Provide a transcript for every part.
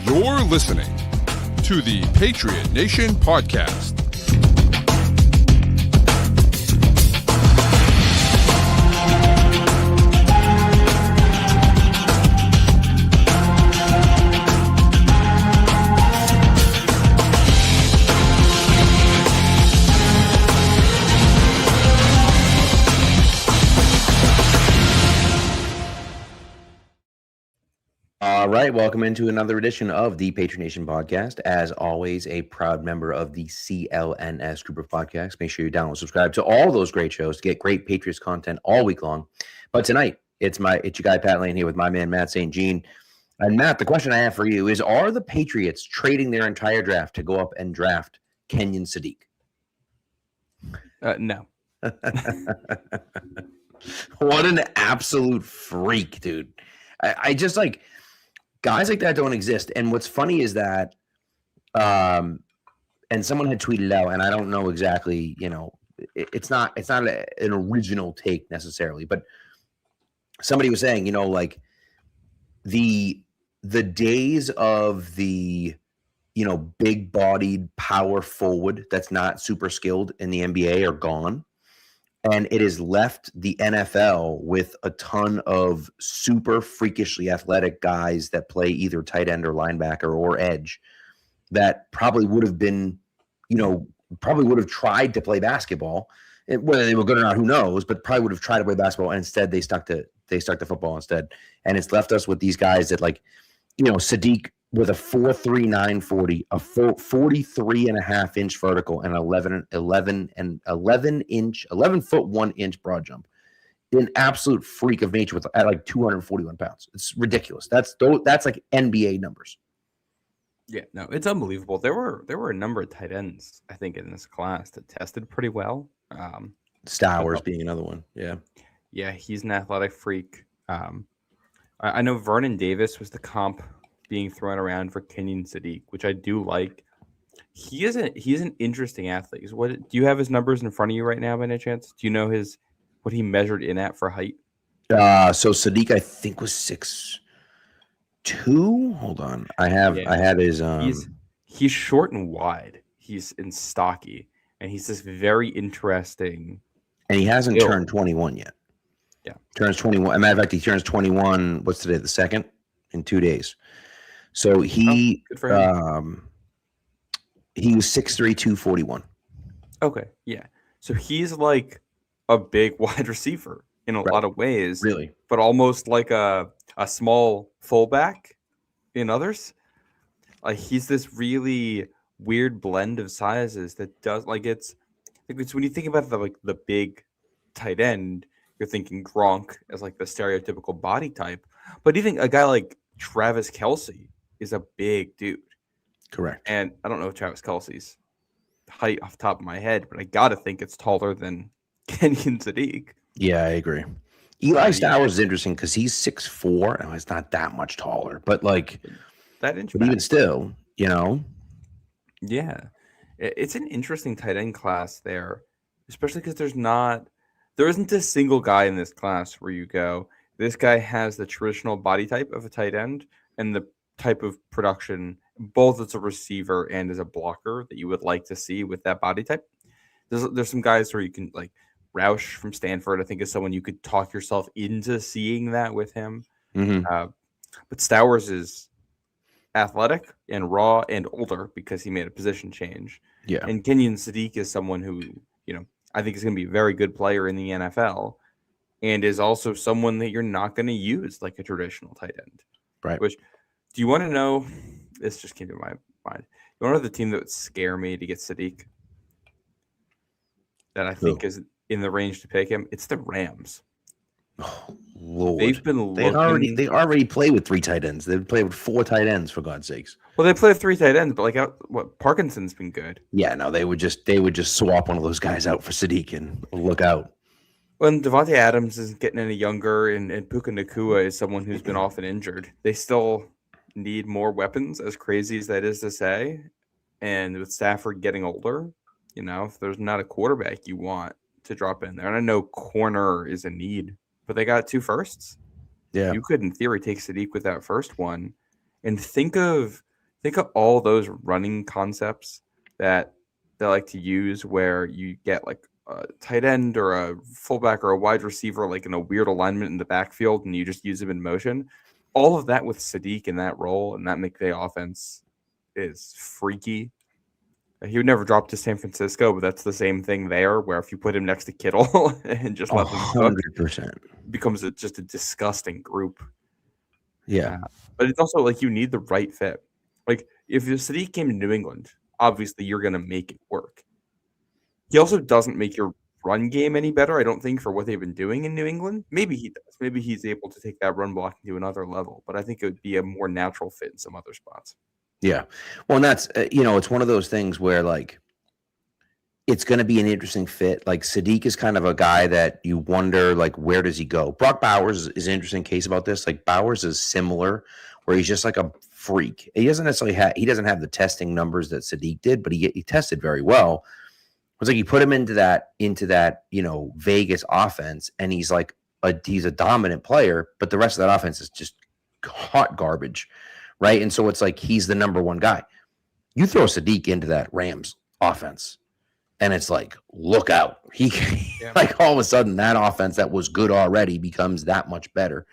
You're listening to the Patriot Nation Podcast. All right, welcome into another edition of the Patriot Nation Podcast. As always, a proud member of the CLNS group of podcasts. Make sure you download, subscribe to all those great shows to get great Patriots content all week long. But tonight, it's your guy Pat Lane here with my man Matt St. Jean. And Matt, the question I have for you is: are the Patriots trading their entire draft to go up and draft Kenyon Sadiq? No. What an absolute freak, dude! I just like. Guys like that don't exist. And what's funny is that, and someone had tweeted out, and I don't know exactly, it's not an original take necessarily, but somebody was saying, like the days of the, big bodied power forward that's not super skilled in the NBA are gone. And it has left the NFL with a ton of super freakishly athletic guys that play either tight end or linebacker or edge that probably would have been, probably would have tried to play basketball. Whether they were good or not, who knows, but probably would have tried to play basketball. And instead they stuck to football instead. And it's left us with these guys that Sadiq with a 4.3 940, a 43.5-inch vertical, and 11 foot 1 inch broad jump. An absolute freak of nature at like 241 pounds. It's ridiculous. That's like NBA numbers. Yeah, no, it's unbelievable. There were a number of tight ends, I think, in this class that tested pretty well. Stowers being another one. Yeah. Yeah, he's an athletic freak. I know Vernon Davis was the comp being thrown around for Kenyon Sadiq, which I do like. He's an interesting athlete. Do you have his numbers in front of you right now by any chance? Do you know what he measured in at for height? So Sadiq, I think, was 6'2". Hold on. I have his he's short and wide. He's stocky, and he's this very interesting. And he hasn't turned 21 yet. Yeah. Turns 21. As a matter of fact, he turns 21, what's today, the 2nd? In 2 days. So he good for him. He was 6'3", 241. Okay, yeah. So he's like a big wide receiver in a lot of ways. Really? But almost like a small fullback in others. Like he's this really weird blend of sizes that does it's when you think about the big tight end, you're thinking Gronk as like the stereotypical body type. But even a guy like Travis Kelce is a big dude. Correct. And I don't know Travis Kelce's height off the top of my head, but I got to think it's taller than Kenyon Sadiq. Yeah, I agree. Eli Stowers is interesting because he's 6'4", and it's not that much taller, but that inch. But even still, Yeah. It's an interesting tight end class there, especially because there isn't a single guy in this class where you go, this guy has the traditional body type of a tight end and the type of production, both as a receiver and as a blocker, that you would like to see with that body type. There's some guys where you can, like Roush from Stanford, I think, is someone you could talk yourself into seeing that with him. Mm-hmm. But Stowers is athletic and raw and older because he made a position change. Yeah. And Kenyon Sadiq is someone who, I think is going to be a very good player in the NFL and is also someone that you're not going to use like a traditional tight end. Right. Which, do you want to know? This just came to my mind. You want to know the team that would scare me to get Sadiq? That I think is in the range to pick him? It's the Rams. Oh, Lord. They've been looking. They already play with 3 tight ends. They've played with 4 tight ends, for God's sakes. Well, they play with 3 tight ends, but Parkinson's been good. Yeah, no, they would just swap one of those guys out for Sadiq and look out. When Devontae Adams is getting any younger and Puka Nacua is someone who's been often injured, they still need more weapons, as crazy as that is to say. And with Stafford getting older, if there's not a quarterback you want to drop in there, and I know corner is a need, but they got 2 firsts. Yeah. You could, in theory, take Sadiq with that first one and think of think of all those running concepts that they like to use where you get like a tight end or a fullback or a wide receiver like in a weird alignment in the backfield and you just use them in motion. All of that with Sadiq in that role and that McVay offense is freaky. He would never drop to San Francisco, but that's the same thing there where if you put him next to Kittle and just let them cook, 100%. it becomes just a disgusting group. Yeah. But it's also like you need the right fit. Like if Sadiq came to New England, obviously you're going to make it work. He also doesn't make your run game any better, I don't think, for what they've been doing in New England. Maybe he does. Maybe he's able to take that run block to another level. But I think it would be a more natural fit in some other spots. Yeah. Well, and that's, it's one of those things where, like, it's going to be an interesting fit. Like, Sadiq is kind of a guy that you wonder, like, where does he go? Brock Bowers is an interesting case about this. Like, Bowers is similar, where he's just like a freak. He doesn't necessarily he doesn't have the testing numbers that Sadiq did, but he tested very well. It's like you put him into that, Vegas offense, and he's like he's a dominant player, but the rest of that offense is just hot garbage, right? And so it's like he's the number one guy. You throw Sadiq into that Rams offense, and it's like, look out. Like all of a sudden that offense that was good already becomes that much better.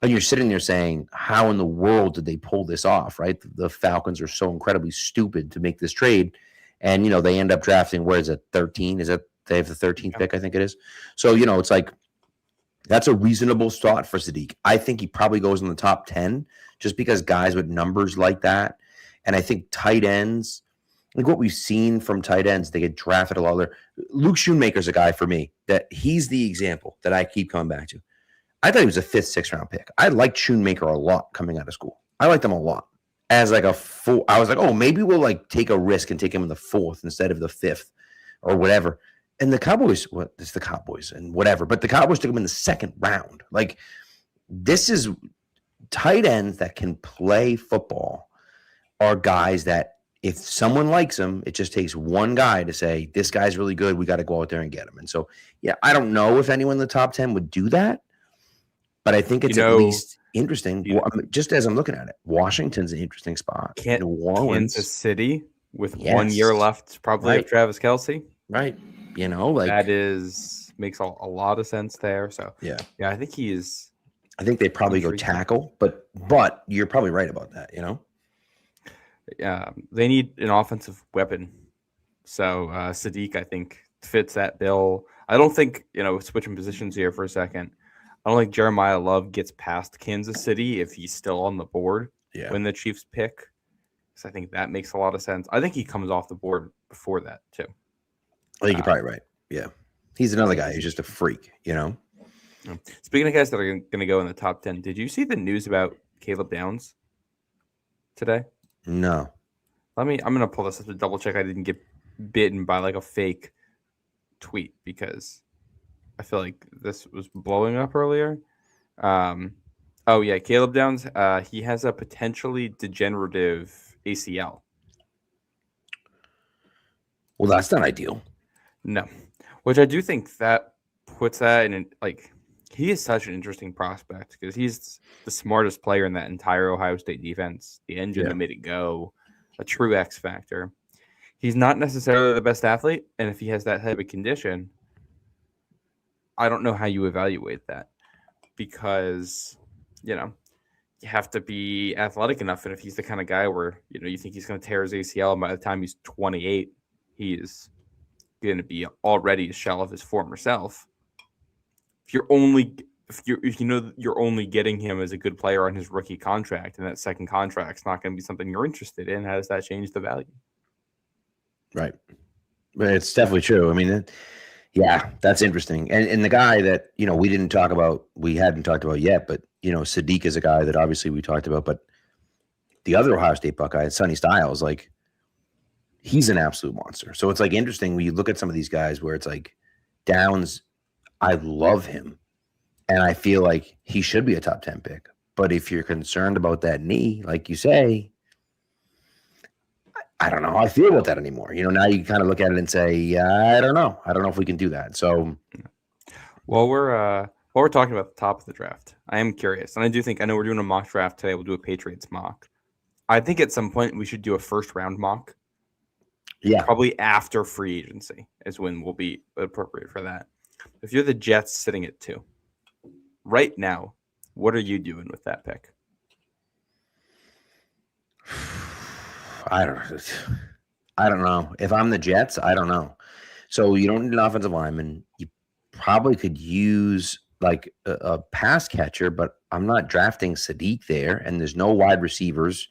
And you're sitting there saying, how in the world did they pull this off, right? The Falcons are so incredibly stupid to make this trade. And, they end up drafting, where is it, 13? Is it, they have the 13th pick, I think it is. So, it's like, that's a reasonable spot for Sadiq. I think he probably goes in the top 10 just because guys with numbers like that. And I think tight ends, like what we've seen from tight ends, they get drafted a lot. Luke Schoonmaker's a guy for me that he's the example that I keep coming back to. I thought he was a 5th, 6th round pick. I liked Schoonmaker a lot coming out of school. I liked him a lot. As like a 4, I was like, oh, maybe we'll like take a risk and take him in the 4th instead of the 5th or whatever. And the Cowboys, it's the Cowboys and whatever, but the Cowboys took him in the 2nd round. Like, this is tight ends that can play football are guys that if someone likes him, it just takes one guy to say, this guy's really good. We got to go out there and get him. And so, yeah, I don't know if anyone in the top 10 would do that, but I think it's at least interesting. Just as I'm looking at it, Washington's an interesting spot. New Orleans, Kansas City with 1 year left, probably have Travis Kelce. Right. Like that makes a lot of sense there. So yeah, I think I think they probably go tackle, but you're probably right about that. Yeah, they need an offensive weapon. So Sadiq, I think, fits that bill. I don't think switching positions here for a second. I don't think Jeremiah Love gets past Kansas City if he's still on the board when the Chiefs pick. So I think that makes a lot of sense. I think he comes off the board before that too. I think you're probably right. Yeah. He's another guy who's just a freak, Speaking of guys that are going to go in the top 10, did you see the news about Caleb Downs today? No. I'm going to pull this up to double check I didn't get bitten by like a fake tweet because I feel like this was blowing up earlier. Caleb Downs, he has a potentially degenerative ACL. Well, that's not ideal. No, which I do think that puts that in he is such an interesting prospect because he's the smartest player in that entire Ohio State defense, the engine that made it go, a true X factor. He's not necessarily the best athlete, and if he has that type of condition, I don't know how you evaluate that because, you have to be athletic enough. And if he's the kind of guy where, you think he's going to tear his ACL, and by the time he's 28, he is going to be already a shell of his former self. If you're only getting him as a good player on his rookie contract, and that second contract's not going to be something you're interested in, how does that change the value? Right. But it's definitely true. I mean, that's interesting. And the guy that, we hadn't talked about yet, but, Sadiq is a guy that obviously we talked about, but the other Ohio State Buckeye, Sonny Styles, like, he's an absolute monster. So it's like interesting when you look at some of these guys where it's like Downs, I love him. And I feel like he should be a top 10 pick. But if you're concerned about that knee, like you say, I don't know how I feel about that anymore. Now you kind of look at it and say, I don't know. I don't know if we can do that. So, while we're talking about the top of the draft, I am curious, and I know we're doing a mock draft today. We'll do a Patriots mock. I think at some point we should do a first round mock. Yeah. Probably after free agency is when we'll be appropriate for that. If you're the Jets sitting at 2 right now, what are you doing with that pick? I don't know. If I'm the Jets, I don't know. So you don't need an offensive lineman. You probably could use like a pass catcher, but I'm not drafting Sadiq there, and there's no wide receivers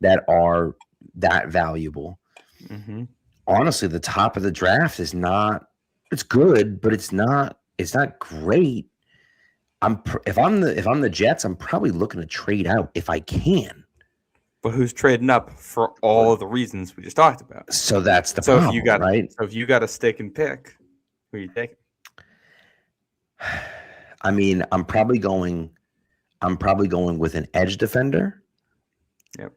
that are that valuable. Mm-hmm. Honestly, the top of the draft is not. It's good, but it's not great. If I'm the Jets, I'm probably looking to trade out if I can. But who's trading up for all of the reasons we just talked about? So that's the problem, right? So if you got a stick and pick, who are you taking? I mean, I'm probably going with an edge defender. Yep.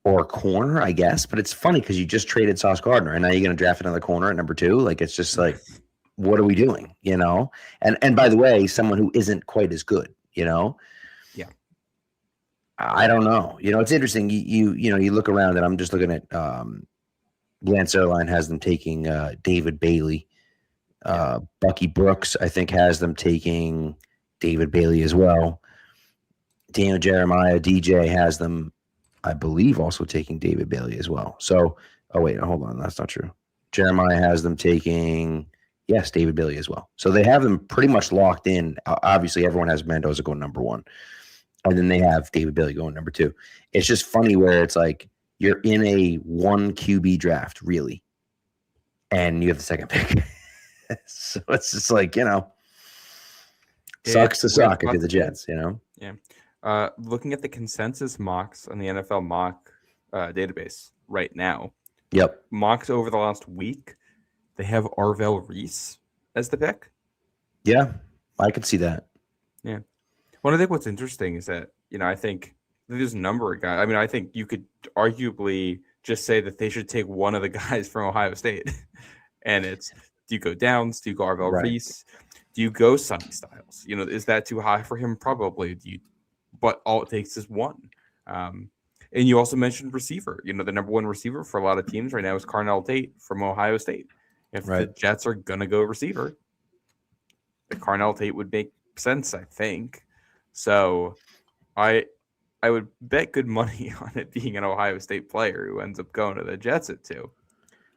Or a corner, I guess. But it's funny because you just traded Sauce Gardner, and now you're going to draft another corner at number 2. Like, it's just like, what are we doing? You know? And by the way, someone who isn't quite as good, you know? Yeah. I don't know. You know, it's interesting. You look around, and I'm just looking at Lance Erline has them taking David Bailey. Bucky Brooks, I think, has them taking David Bailey as well. Daniel Jeremiah, DJ has them, I believe, also taking David Bailey as well. So, oh wait, hold on, that's not true. Jeremiah has them taking, yes, David Bailey as well. So they have them pretty much locked in. Obviously, everyone has Mendoza going number 1, and then they have David Bailey going number 2. It's just funny where it's like you're in a 1 QB draft, really, and you have the second pick. So it's just like, you know, sucks to suck if you're the Jets, you know? Yeah. Looking at the consensus mocks on the NFL mock database right now. Yep. Mocks over the last week, they have Arvell Reese as the pick. Yeah, I could see that. Yeah. Well, I think what's interesting is that, you know, I think there's a number of guys. I mean, I think you could arguably just say that they should take one of the guys from Ohio State. And it's, do you go Downs? Do you go Arvell Reese? Do you go Sonny Styles? You know, is that too high for him? Probably. But all it takes is one. And you also mentioned receiver. You know, the number 1 receiver for a lot of teams right now is Carnell Tate from Ohio State. If the Jets are going to go receiver, the Carnell Tate would make sense, I think. So I would bet good money on it being an Ohio State player who ends up going to the Jets at 2.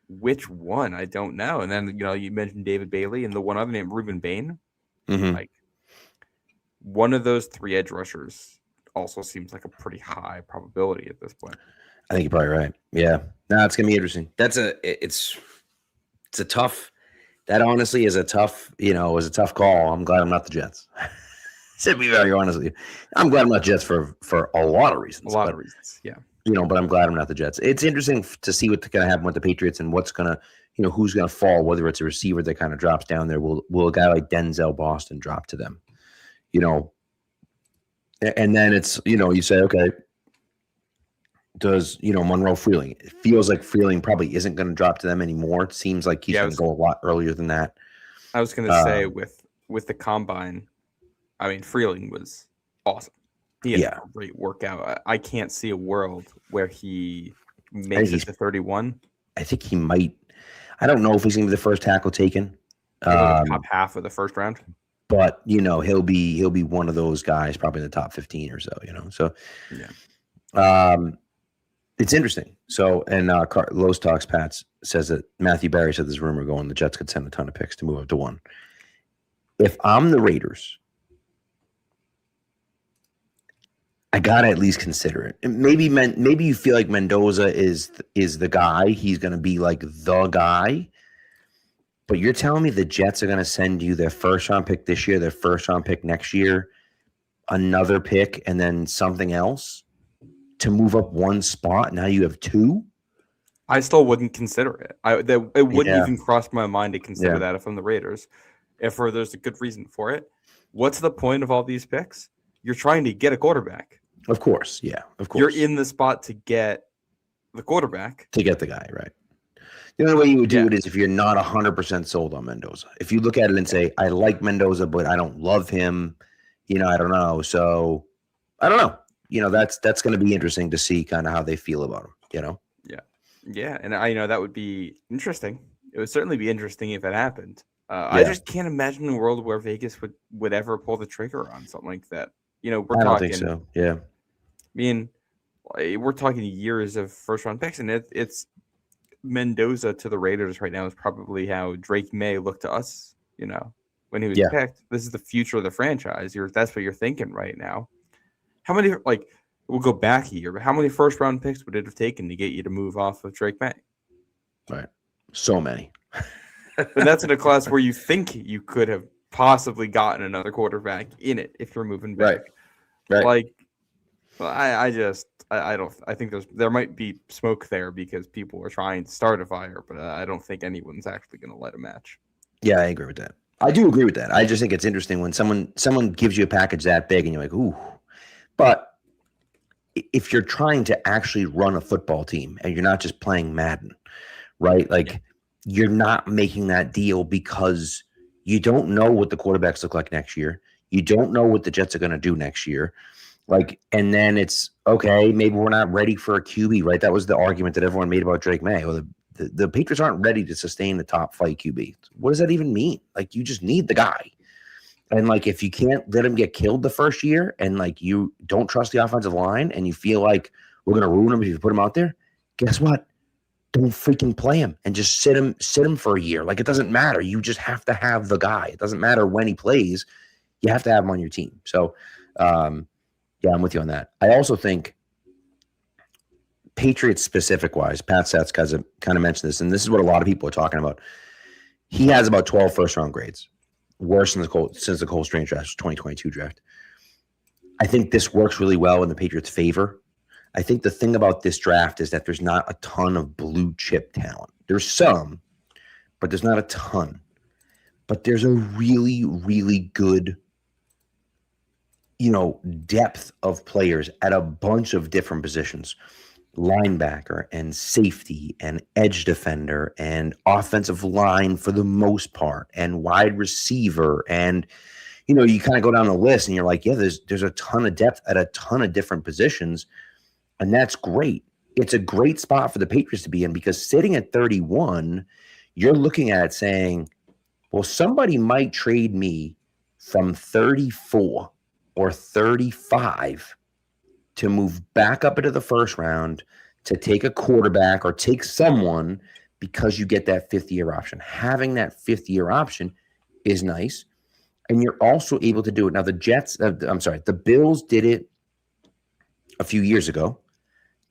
Which one? I don't know. And then, you know, you mentioned David Bailey and the one other name, Reuben Bain. Mm-hmm. Like, one of those 3 edge rushers also seems like a pretty high probability at this point. I think you're probably right. Yeah. No, it's gonna be interesting. It's a tough. That honestly is a tough. You know, is a tough call. I'm glad I'm not the Jets. To be very honest with you, I'm glad I'm not Jets for a lot of reasons. A lot of reasons. Yeah. You know, but I'm glad I'm not the Jets. It's interesting to see what's going to happen with the Patriots and what's going to, you know, who's going to fall. Whether it's a receiver that kind of drops down there, will a guy like Denzel Boston drop to them? You know, and then it's, you know, you say, okay, does, you know, Monroe Freeling? It feels like Freeling probably isn't going to drop to them anymore. It seems like he's going to go a lot earlier than that. I was going to say with the combine, I mean, Freeling was awesome. He had a great workout. I can't see a world where he makes it to 31. I think he might. I don't know if he's going to be the first tackle taken. The top half of the first round. But, you know, he'll be one of those guys, probably in the top 15 or so, you know. So, it's interesting. So, and Lowe's Talks Pats says that Matthew Barry said this rumor going the Jets could send a ton of picks to move up to 1. If I'm the Raiders, I gotta at least consider it. Maybe you feel like Mendoza is the guy. He's gonna be like the guy. But you're telling me the Jets are gonna send you their first round pick this year, their first round pick next year, another pick, and then something else to move up 1 spot. Now you have 2. I still wouldn't consider it. It wouldn't even cross my mind to consider that if I'm the Raiders. If there's a good reason for it. What's the point of all these picks? You're trying to get a quarterback. Of course, yeah, of course. You're in the spot to get the quarterback. To get the guy, right. The only way you would do it is if you're not 100% sold on Mendoza. If you look at it and say, I like Mendoza, but I don't love him, you know, I don't know. So, I don't know. that's going to be interesting to see kind of how they feel about him. Yeah, and that would be interesting. It would certainly be interesting if it happened. I Yeah. just can't imagine a world where Vegas would ever pull the trigger on something like that. We're I don't talking. think so. Yeah. I mean, we're talking years of first round picks, and it's Mendoza to the Raiders right now is probably how Drake May looked to us. When he was Yeah. picked. This is the future of the franchise. That's what you're thinking right now. How many we'll go back a year, but how many first round picks would it have taken to get you to move off of Drake May? Right. So many. But that's in a class where you think you could have possibly gotten another quarterback in it if you're moving back. Right. I think there might be smoke there because people are trying to start a fire, but I don't think anyone's actually going to let a match. Yeah, I agree with that. I do agree with that. I just think it's interesting when someone gives you a package that big and you're like, ooh. But if you're trying to actually run a football team and you're not just playing Madden, right? You're not making that deal because you don't know what the quarterbacks look like next year. You don't know what the Jets are going to do next year. And then it's okay, maybe we're not ready for a QB, right? That was the argument that everyone made about Drake May. Well, the Patriots aren't ready to sustain the top flight QB. What does that even mean? You just need the guy. And if you can't let him get killed the first year and you don't trust the offensive line and you feel like we're going to ruin him if you put him out there, guess what? Don't freaking play him and just sit him for a year. It doesn't matter. You just have to have the guy. It doesn't matter when he plays. You have to have him on your team. So, yeah, I'm with you on that. I also think Patriots specific wise, Pat Sats kind of mentioned this, and this is what a lot of people are talking about. He has about 12 first round grades, worse than since the Cole Strange draft, 2022 draft. I think this works really well in the Patriots' favor. I think the thing about this draft is that there's not a ton of blue chip talent. There's some, but there's not a ton. But there's a really, really good, depth of players at a bunch of different positions. Linebacker and safety and edge defender and offensive line for the most part and wide receiver. And, you kind of go down the list and you're like, yeah, there's a ton of depth at a ton of different positions. And that's great. It's a great spot for the Patriots to be in because sitting at 31, you're looking at it saying, well, somebody might trade me from 34 or 35 to move back up into the first round to take a quarterback or take someone because you get that fifth-year option. Having that fifth-year option is nice. And you're also able to do it. Now, the Bills did it a few years ago.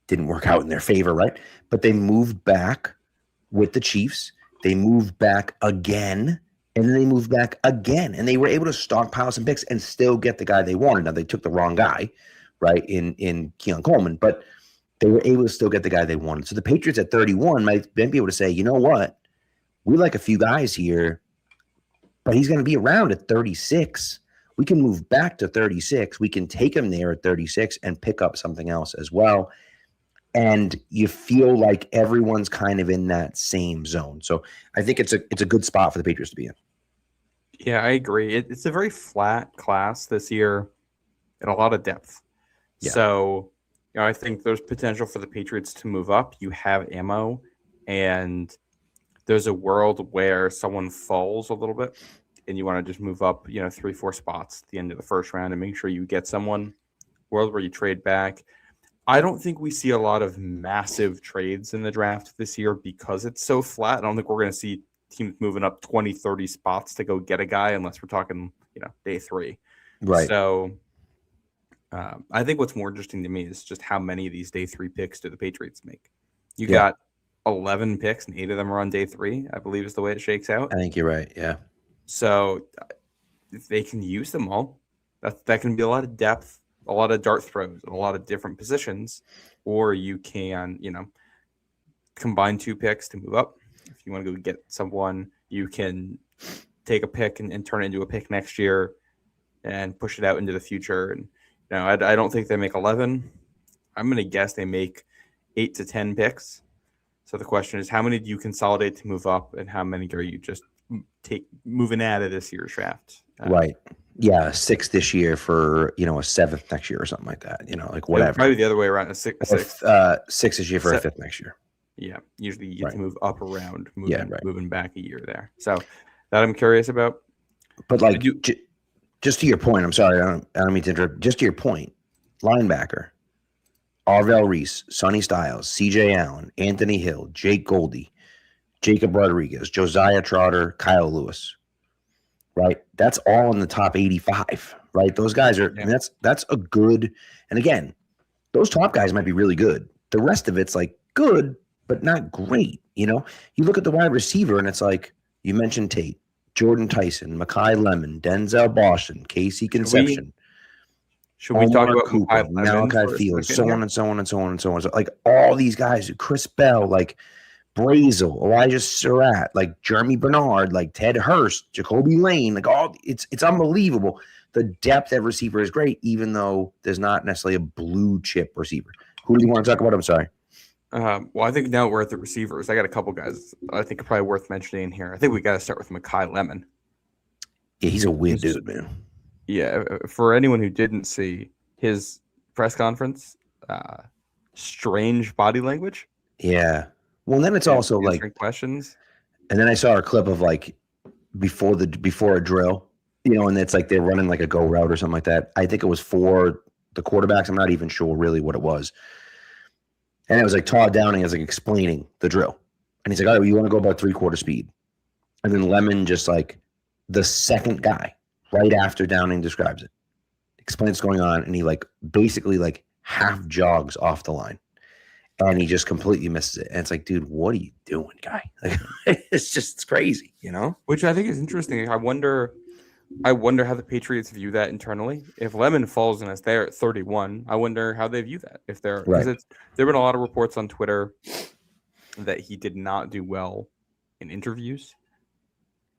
Didn't work out in their favor, right? But they moved back with the Chiefs. They moved back again, and then they moved back again. And they were able to stockpile some picks and still get the guy they wanted. Now, they took the wrong guy, right, in Keon Coleman, but they were able to still get the guy they wanted. So the Patriots at 31 might then be able to say, you know what? We like a few guys here, but he's going to be around at 36. We can move back to 36. We can take him there at 36 and pick up something else as well. And you feel like everyone's kind of in that same zone. So I think it's a good spot for the Patriots to be in. Yeah, I agree. It's a very flat class this year and a lot of depth. Yeah. So, I think there's potential for the Patriots to move up. You have ammo, and there's a world where someone falls a little bit, and you want to just move up, 3-4 spots at the end of the first round and make sure you get someone. World where you trade back. I don't think we see a lot of massive trades in the draft this year because it's so flat. I don't think we're going to see teams moving up 20, 30 spots to go get a guy unless we're talking, day 3. Right. So I think what's more interesting to me is just how many of these day 3 picks do the Patriots make? You got 11 picks and 8 of them are on day 3, I believe is the way it shakes out. I think you're right. Yeah. So if they can use them all, that can be a lot of depth, a lot of dart throws, and a lot of different positions. Or you can, combine 2 picks to move up. If you want to go get someone, you can take a pick and turn it into a pick next year and push it out into the future. And I don't think they make 11. I'm going to guess they make 8 to 10 picks. So the question is, how many do you consolidate to move up, and how many are you just moving out of this year's draft? Right. Yeah, 6 this year for, a 7th next year or something like that. Like It would whatever. probably be the other way around. A Or six. 6 this year for a 5th next year. Yeah, usually you get Right. to move up around, Yeah, right. moving back a year there. So that I'm curious about. But like, just to your point, I'm sorry, I don't mean to interrupt. Just to your point, linebacker, Arvell Reese, Sonny Styles, C.J. Allen, Anthony Hill, Jake Goldie, Jacob Rodriguez, Josiah Trotter, Kyle Lewis. Right, that's all in the top 85. Right, those guys are. Yeah. I mean, that's a good. And again, those top guys might be really good. The rest of it's like good, but not great. You look at the wide receiver, and it's like you mentioned Tate, Jordan Tyson, Mekhi Lemon, Denzel Boston, Casey Conception. Should we talk about Cooper, Malachi Fields, so on and so on and so on and so on. So like all these guys, Chris Bell, like Brazel, Elijah Surratt, like Jeremy Bernard, like Ted Hurst, Jacoby Lane, like it's unbelievable. The depth at receiver is great, even though there's not necessarily a blue chip receiver. Who do you want to talk about? I'm sorry. Well, I think now we're at the receivers. I got a couple guys I think are probably worth mentioning here. I think we got to start with Mekhi Lemon. Yeah, he's a weird dude, man. Yeah, for anyone who didn't see his press conference, strange body language. Yeah. Well, then it's also like questions. And then I saw a clip of like before a drill, and it's like they're running like a go route or something like that. I think it was for the quarterbacks. I'm not even sure really what it was. And it was like Todd Downing is like explaining the drill. And he's like, all right, well, you want to go about 3/4 speed. And then Lemon just like the second guy right after Downing describes it, explains what's going on. And he like basically like half jogs off the line. And he just completely misses it. And it's like, dude, what are you doing, guy? Like, it's crazy, Which I think is interesting. I wonder how the Patriots view that internally. If Lemon falls in us there at 31, I wonder how they view that. If they're because there have been a lot of reports on Twitter that he did not do well in interviews.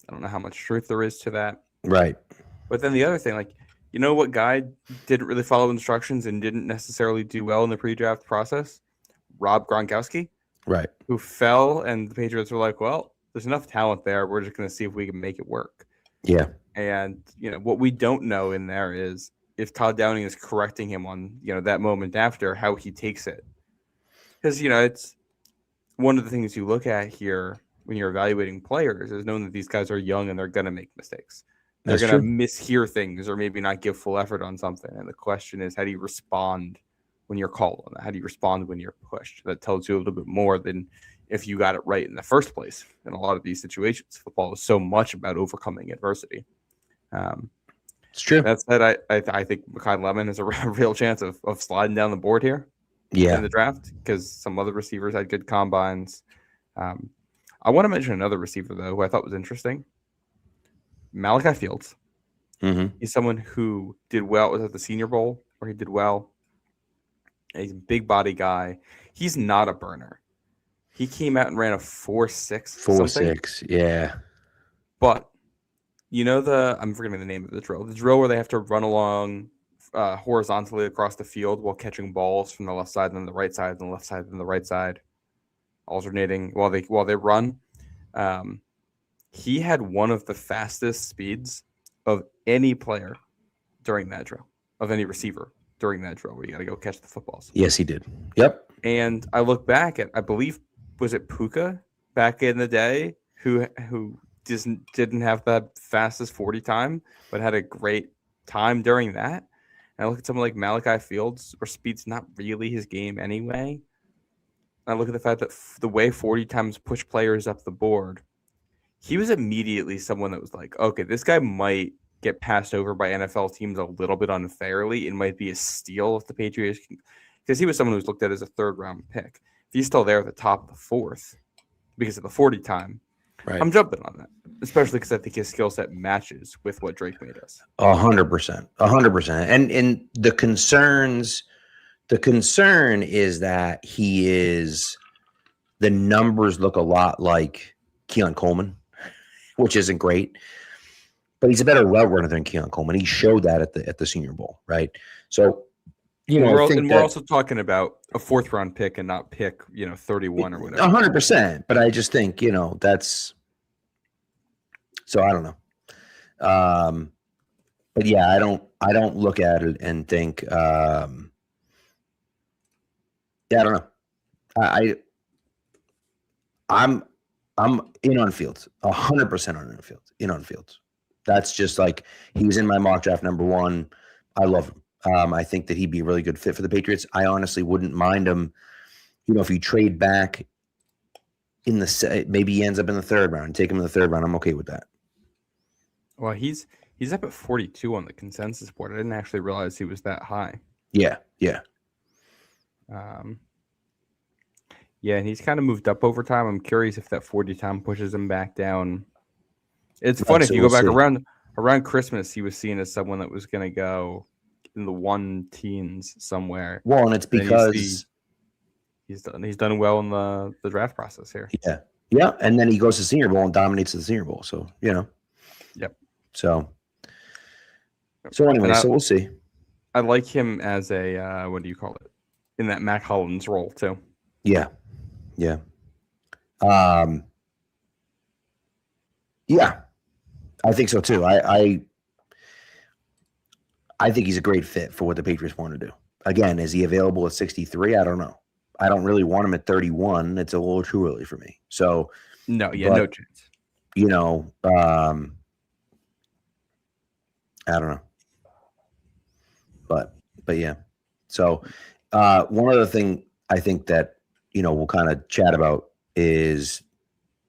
I don't know how much truth there is to that. Right. But then the other thing, like, what guy didn't really follow instructions and didn't necessarily do well in the pre-draft process? Rob Gronkowski, right, who fell, and the Patriots were like, well, there's enough talent there. We're just going to see if we can make it work. Yeah. And, what we don't know in there is if Todd Downing is correcting him on, that moment after, how he takes it. Because, it's one of the things you look at here when you're evaluating players is knowing that these guys are young and they're going to make mistakes. They're going to mishear things or maybe not give full effort on something. And the question is, how do you respond when you're called on that? How do you respond when you're pushed? That tells you a little bit more than if you got it right in the first place. In a lot of these situations, football is so much about overcoming adversity. It's true. That said, I think Mekhi Lemon has a real chance of sliding down the board here in the draft because some other receivers had good combines. I want to mention another receiver, though, who I thought was interesting. Malachi Fields. Mm-hmm. He's someone who did well. Was at the Senior Bowl where he did well. He's a big body guy. He's not a burner. He came out and ran a 4.6. 4.6, yeah. But I'm forgetting the name of the drill. The drill where they have to run along horizontally across the field while catching balls from the left side and then the right side and the left side and the right side, alternating while they run. He had one of the fastest speeds of any player during that drill, of any receiver during that drill where you got to go catch the footballs. Yes, he did. Yep. And I look back at, I believe, was it Puka back in the day who didn't have the fastest 40 time, but had a great time during that. And I look at someone like Malachi Fields, where speed's not really his game anyway. And I look at the fact that the way 40 times push players up the board, he was immediately someone that was like, okay, this guy might get passed over by NFL teams a little bit unfairly. It might be a steal if the Patriots can, because he was someone who was looked at as a 3rd round pick. If he's still there at the top of the 4th because of the 40 time, right, I'm jumping on that, especially because I think his skill set matches with what Drake made us. 100%. 100%. And the concern is that the numbers look a lot like Keon Coleman, which isn't great. But he's a better route runner than Keon Coleman. He showed that at the Senior Bowl, right? So, we're also talking about a 4th round pick and not pick 31 or whatever. 100%. But I just think that's. So I don't know. But yeah, I don't look at it and think yeah, I don't know. I I'm in on Fields, 100% on Fields. That's just like he was in my mock draft number one. I love him. I think that he'd be a really good fit for the Patriots. I honestly wouldn't mind him. If you trade back in maybe he ends up in the third round. Take him in the third round. I'm okay with that. Well, he's up at 42 on the consensus board. I didn't actually realize he was that high. Yeah. Yeah, and he's kind of moved up over time. I'm curious if that 40 time pushes him back down. It's funny, if you go back around Christmas, he was seen as someone that was going to go in the 1 teens somewhere. Well, and it's because he's done well in the draft process here. Yeah, and then he goes to Senior Bowl and dominates the Senior Bowl. So Yep. So anyway, so we'll see. I like him as a what do you call it? In that Mac Hollins role too. Yeah. Yeah, I think so too. I think he's a great fit for what the Patriots want to do. Again, is he available at 63? I don't know. I don't really want him at 31. It's a little too early for me. So no chance. I don't know. But yeah. So one other thing I think that we'll kind of chat about is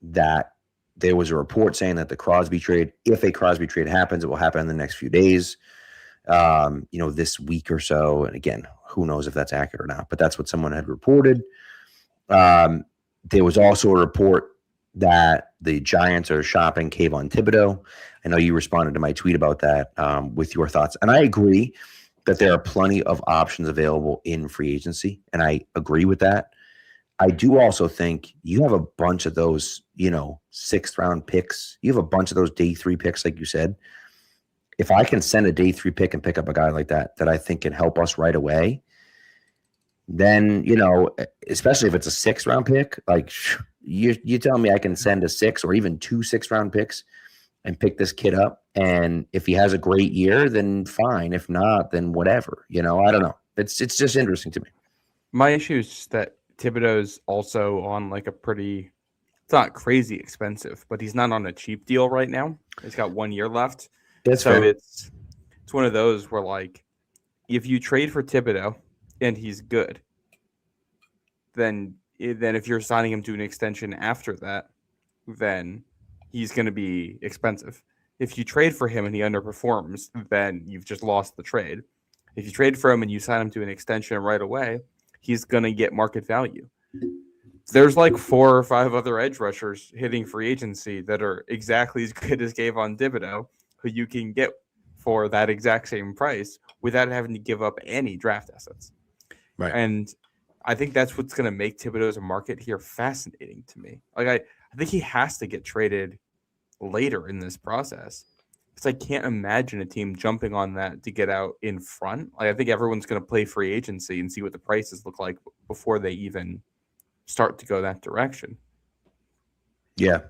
that there was a report saying that the Crosby trade, if a Crosby trade happens, it will happen in the next few days, this week or so. And again, who knows if that's accurate or not, but that's what someone had reported. There was also a report that the Giants are shopping Kayvon Thibodeau. I know you responded to my tweet about that with your thoughts. And I agree that there are plenty of options available in free agency. And I agree with that. I do also think you have a bunch of those, 6th round picks. You have a bunch of those day 3 picks, like you said. If I can send a day 3 pick and pick up a guy like that I think can help us right away, then, especially if it's a 6th round pick, like you tell me I can send a 6 or even 2 6th round picks and pick this kid up. And if he has a great year, then fine. If not, then whatever, I don't know. It's just interesting to me. My issue is that Thibodeau's also on like a pretty, it's not crazy expensive, but he's not on a cheap deal right now. He's got 1 year left. That's so fair. It's one of those where, like, if you trade for Thibodeau and he's good, then if you're signing him to an extension after that, then he's going to be expensive. If you trade for him and he underperforms, then you've just lost the trade. If you trade for him and you sign him to an extension right away, he's going to get market value. There's like 4 or 5 other edge rushers hitting free agency that are exactly as good as Kayvon Thibodeau, who you can get for that exact same price without having to give up any draft assets. Right. And I think that's what's going to make Thibodeau's market here fascinating to me. Like I think he has to get traded later in this process, because I can't imagine a team jumping on that to get out in front. Like, I think everyone's going to play free agency and see what the prices look like before they even start to go that direction. Yeah,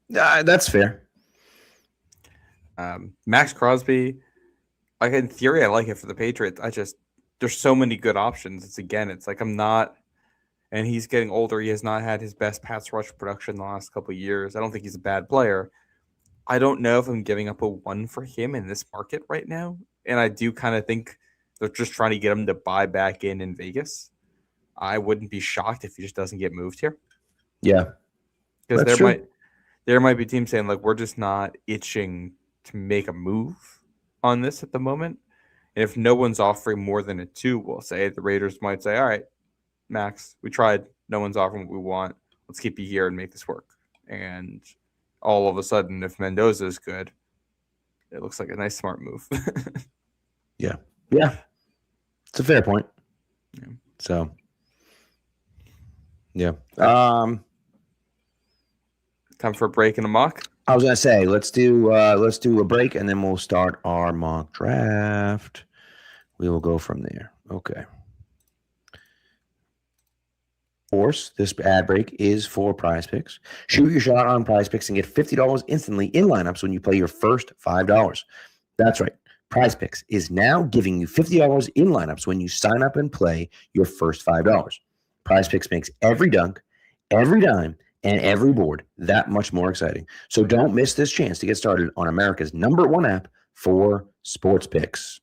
that's fair. Max Crosby, like, in theory, I like it for the Patriots. There's so many good options. It's like I'm not, and he's getting older. He has not had his best pass rush production the last couple of years. I don't think he's a bad player. I don't know if I'm giving up a 1 for him in this market right now. And I do kind of think they're just trying to get him to buy back in Vegas. I wouldn't be shocked if he just doesn't get moved here. Yeah. Because there might be teams saying, like, we're just not itching to make a move on this at the moment. And if no one's offering more than a 2, we'll say the Raiders might say, all right, Max, we tried. No one's offering what we want. Let's keep you here and make this work. And all of a sudden, if Mendoza is good, it looks like a nice, smart move. Yeah. It's a fair point. Yeah. So, yeah. Time for a break and a mock. I was gonna say let's do a break and then we'll start our mock draft. We will go from there. Okay. Course, this ad break is for Prize Picks. Shoot your shot on Prize Picks and get $50 instantly in lineups when you play your first $5. That's right. PrizePicks is now giving you $50 in lineups when you sign up and play your first $5. PrizePicks makes every dunk, every dime, and every board that much more exciting. So don't miss this chance to get started on America's #1 app for sports picks.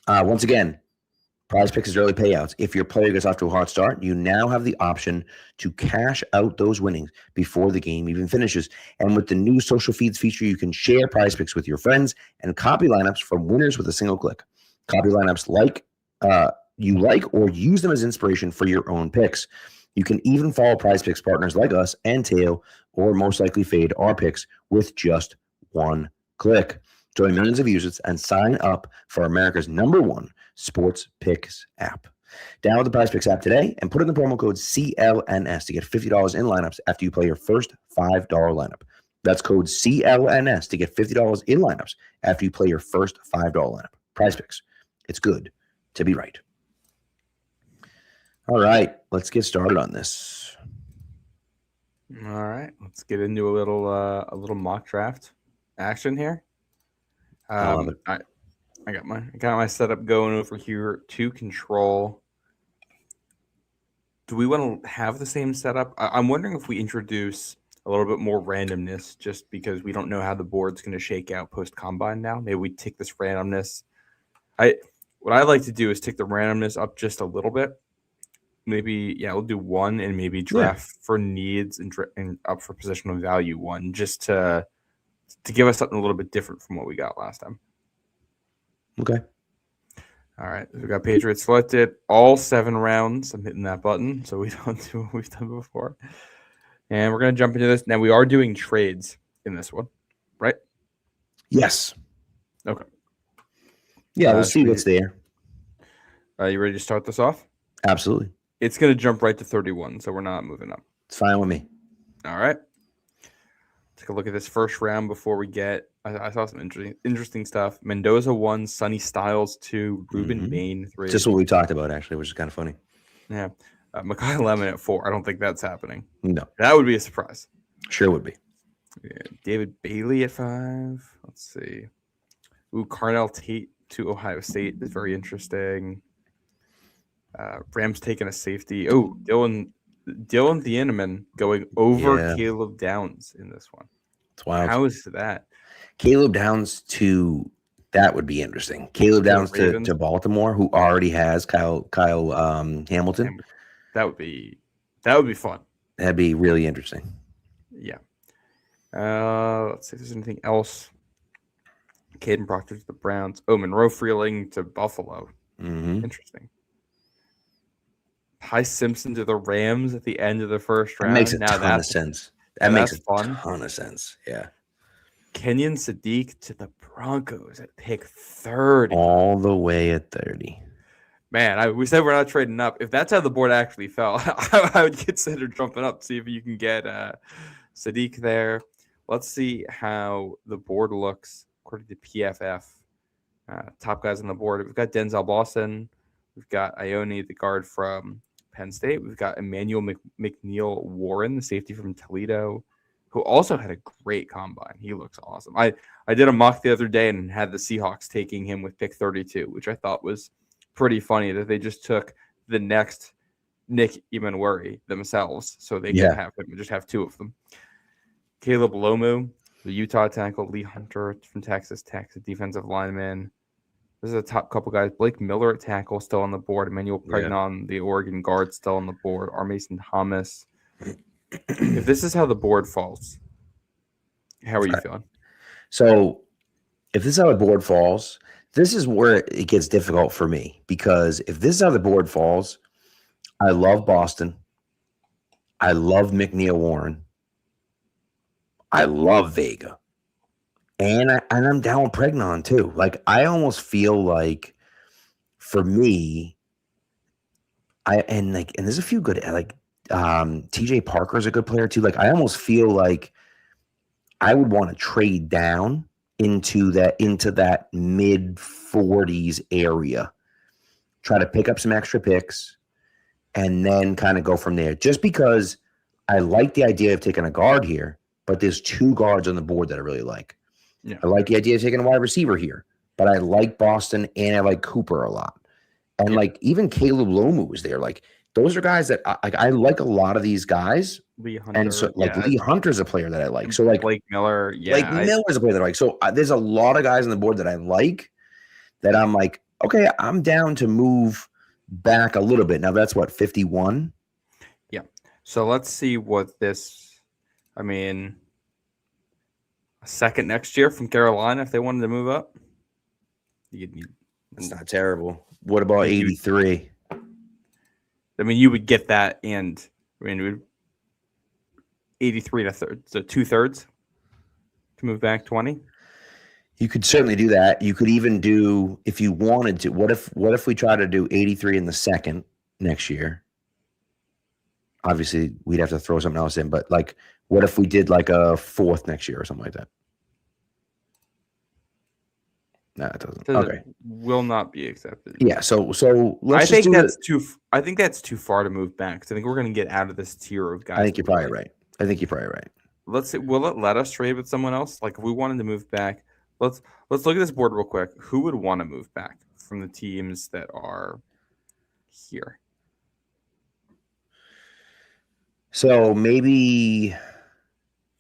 Once again, PrizePicks is early payouts. If your player gets off to a hot start, you now have the option to cash out those winnings before the game even finishes. And with the new social feeds feature, you can share PrizePicks with your friends and copy lineups from winners with a single click. Copy lineups you like or use them as inspiration for your own picks. You can even follow PrizePicks partners like us and Teo, or most likely fade our picks with just one click. Join millions of users and sign up for America's #1 sports picks app. Download the PrizePicks app today and put in the promo code CLNS to get $50 in lineups after you play your first $5 lineup. That's code CLNS to get $50 in lineups after you play your first $5 lineup. PrizePicks. It's good to be right. All right, let's get started on this. All right, let's get into a little mock draft action here. I love it. I got my setup going over here to control. Do we want to have the same setup? I'm wondering if we introduce a little bit more randomness, just because we don't know how the board's going to shake out post combine. Now, maybe we take this randomness. What I like to do is take the randomness up just a little bit. Maybe, we'll do 1 and maybe draft for needs and up for positional value 1, just to give us something a little bit different from what we got last time. Okay. All right. We got Patriots selected all 7 rounds. I'm hitting that button so we don't do what we've done before. And we're going to jump into this. Now, we are doing trades in this one, right? Yes. Okay. Yeah, we'll see what's there. Are you ready to start this off? Absolutely. It's going to jump right to 31, so we're not moving up. It's fine with me. All right. Take a look at this first round before we get. I saw some interesting stuff. Mendoza 1, Sonny Styles 2, Ruben Bain 3. Just what we talked about, actually, which is kind of funny. Yeah. Mekhi Lemon at 4. I don't think that's happening. No. That would be a surprise. Sure would be. Yeah. David Bailey at 5. Let's see. Ooh, Carnell Tate to Ohio State is very interesting. Rams taking a safety. Oh, Dylan Thieneman going over Caleb Downs in this one. It's wild. How is that? Caleb Downs to that would be interesting. Caleb Downs to Baltimore, who already has Kyle Hamilton. That would be fun. That'd be really interesting. Yeah. Let's see if there's anything else. Caden Proctor to the Browns. Oh, Monroe Freeling to Buffalo. Interesting. Ty Simpson to the Rams at the end of the first round. That makes a ton of sense. That makes a ton of sense. Yeah. Kenyon Sadiq to the Broncos at pick 30. All the way at 30. Man, we said we're not trading up. If that's how the board actually fell, I would consider jumping up to see if you can get Sadiq there. Let's see how the board looks according to PFF. Top guys on the board. We've got Denzel Boston. We've got Ione, the guard from Penn State. We've got Emmanuel McNeil Warren, the safety from Toledo, who also had a great combine. He looks awesome. I did a mock the other day and had the Seahawks taking him with pick 32, which I thought was pretty funny that they just took the next Nick Emanwari themselves so they can have him and just have 2 of them. Caleb Lomu, the Utah tackle. Lee Hunter from Texas Tech, the defensive lineman. This is a top couple guys. Blake Miller at tackle still on the board. Emmanuel Pregnon, the Oregon guard, still on the board. R. Mason Thomas. If this is how the board falls, how are you feeling? So if this is how the board falls, this is where it gets difficult for me, because if this is how the board falls, I love Boston. I love McNeil Warren. I love Vega. And I'm down with Pregnon too. Like, I almost feel like, for me, and there's a few good, like TJ Parker is a good player too. Like, I almost feel like I would want to trade down into that mid 40s area, try to pick up some extra picks, and then kind of go from there. Just because I like the idea of taking a guard here, but there's 2 guards on the board that I really like. Yeah. I like the idea of taking a wide receiver here. but I like Boston and I like Cooper a lot. And Yeah. like even Caleb Lomu was there. Like those are guys that I like a lot of these guys. Lee And so Hunter, like yeah. Lee Hunter's a player that I like. So like Blake Miller, Blake yeah. Miller's a player that I like. So there's a lot of guys on the board that I like that I'm like, okay, I'm down to move back a little bit. Now that's what, 51? Yeah. So let's see what this. I mean, a second next year from Carolina if they wanted to move up. It's not terrible. What about think you- 83? I mean, you would get that, and I mean, it would 83 and a third, so 2/3 to move back 20. You could certainly do that. You could even do, if you wanted to, what if we try to do 83 in the second next year? Obviously, we'd have to throw something else in, but like, what if we did like a fourth next year or something like that? No, it doesn't. Okay. Will not be accepted. Yeah. So let's I just think that's too. I think that's too far to move back. 'Cause I think we're going to get out of this tier of guys. I think you're probably right. I think you're probably right. Let's see. Will it let us trade with someone else? Like if we wanted to move back, let's look at this board real quick. Who would want to move back from the teams that are here? So maybe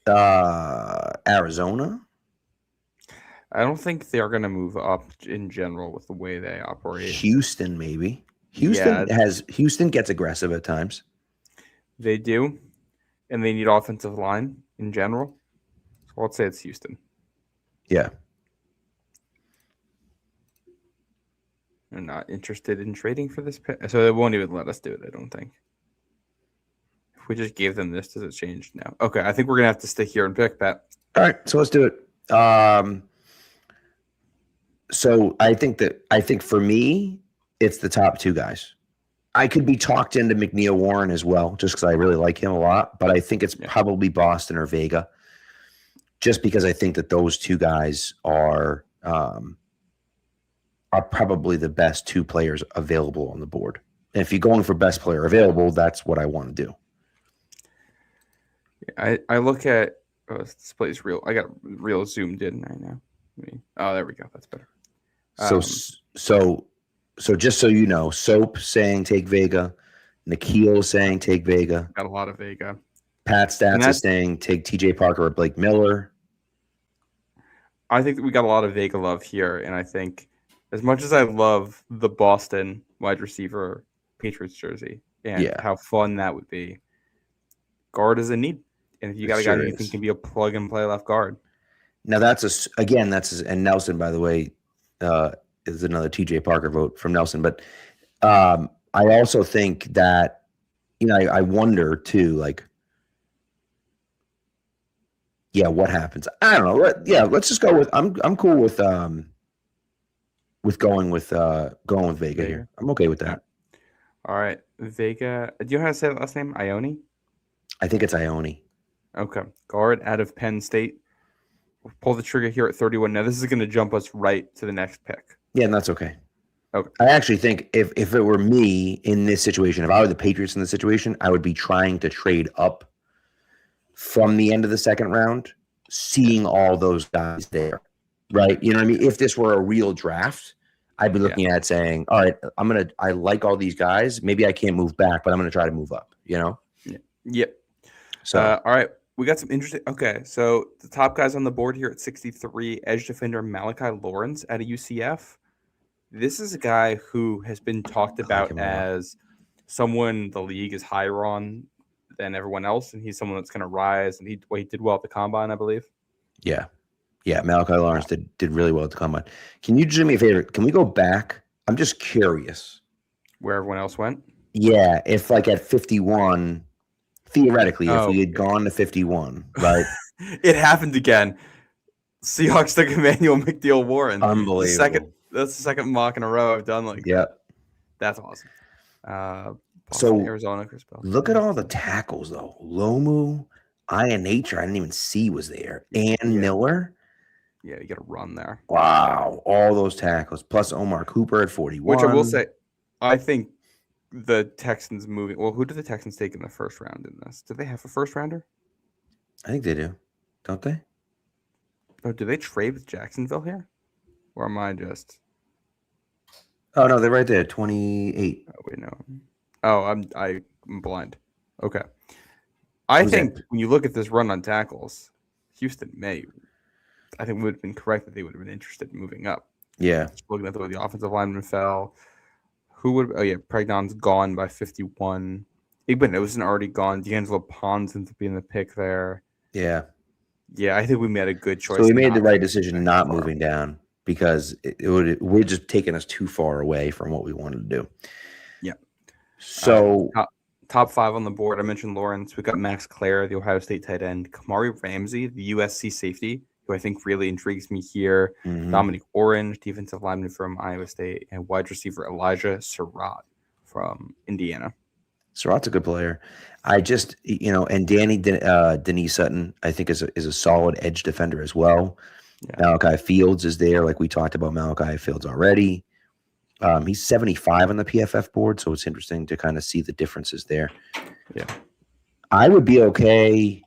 Arizona. I don't think they are going to move up in general with the way they operate. Houston, maybe. Houston gets aggressive at times. They do, and they need offensive line in general. So let's say it's Houston. Yeah. They're not interested in trading for this pick, so they won't even let us do it. I don't think. If we just gave them this, does it change? No. Okay, I think we're gonna have to stick here and pick, Pat. All right, so let's do it. So I think for me, it's the top two guys. I could be talked into McNeil Warren as well, just because I really like him a lot. But I think it's probably Boston or Vega, just because I think that those two guys are probably the best two players available on the board. And if you're going for best player available, that's what I want to do. I look at this plays real. I got real zoomed in right now. Oh, there we go. That's better. So just so you know, Soap saying take Vega, Nikhil saying take Vega. Got a lot of Vega. Pat Stats is saying take TJ Parker or Blake Miller. I think that we got a lot of Vega love here, and I think as much as I love the Boston wide receiver Patriots jersey and how fun that would be, guard is a need. And if you got a guy who you think can be a plug and play left guard. Now and Nelson, by the way, is another TJ Parker vote from Nelson. But I also think that, I wonder too, like, what happens? I don't know. Let's just go with, I'm cool with going with Vega here. I'm okay with that. All right. Vega. Do you know how to say that last name? Ione? I think it's Ione. Okay. Guard out of Penn State. We'll pull the trigger here at 31. Now, this is going to jump us right to the next pick. Yeah, and that's okay. Okay. I actually think if it were me in this situation, if I were the Patriots in this situation, I would be trying to trade up from the end of the second round, seeing all those guys there, right? You know what I mean? If this were a real draft, I'd be looking at saying, all right, I like all these guys. Maybe I can't move back, but I'm going to try to move up, Yep. So, all right. We got some interesting. Okay. So the top guys on the board here at 63, edge defender Malachi Lawrence out of UCF. This is a guy who has been talked about as someone the league is higher on than everyone else. And he's someone that's going to rise. And he did well at the combine, I believe. Yeah. Malachi Lawrence did really well at the combine. Can you do me a favor? Can we go back? I'm just curious. Where everyone else went? Yeah. If like at 51, theoretically, if we had gone to 51, right? It happened again. Seahawks took Emmanuel McNeil Warren. Unbelievable. That's the second mock in a row I've done like that. That's awesome. Boston, Arizona, Chris Bell. Look at all the tackles, though. Lomu, Nature, I didn't even see was there. And Miller. Yeah, you got to run there. Wow. All those tackles. Plus Omar Cooper at 41. Which I will say, I think the Texans moving. Well, who did the Texans take in the first round in this? Did they have a first rounder? I think they do. Don't they? Oh, do they trade with Jacksonville here? Or am I just? Oh no, they're right there. 28. Oh, wait, no. Oh, I'm blind. Okay. I Who's think that? when you look at this run on tackles, Houston may. I think would have been correct that they would have been interested in moving up. Yeah. Just looking at the way the offensive lineman fell. Who would? Oh yeah, Pregnon's gone by 51. Igben wasn't already gone. D'Angelo Pons ends up being the pick there. Yeah. Yeah, I think we made a good choice. So we made the not right moving decision back not far. moving down because we're just taking us too far away from what we wanted to do. Yeah. So Top 5 on the board. I mentioned Lawrence. We got Max Clare, the Ohio State tight end. Kamari Ramsey, the USC safety, who I think really intrigues me here. Dominic Orange, defensive lineman from Iowa State, and wide receiver Elijah Surratt from Indiana. Surratt's a good player. I just, and Denise Sutton, I think is a solid edge defender as well. Yeah. Malachi Fields is there, like we talked about Malachi Fields already. He's 75 on the PFF board, so it's interesting to kind of see the differences there. Yeah, I would be okay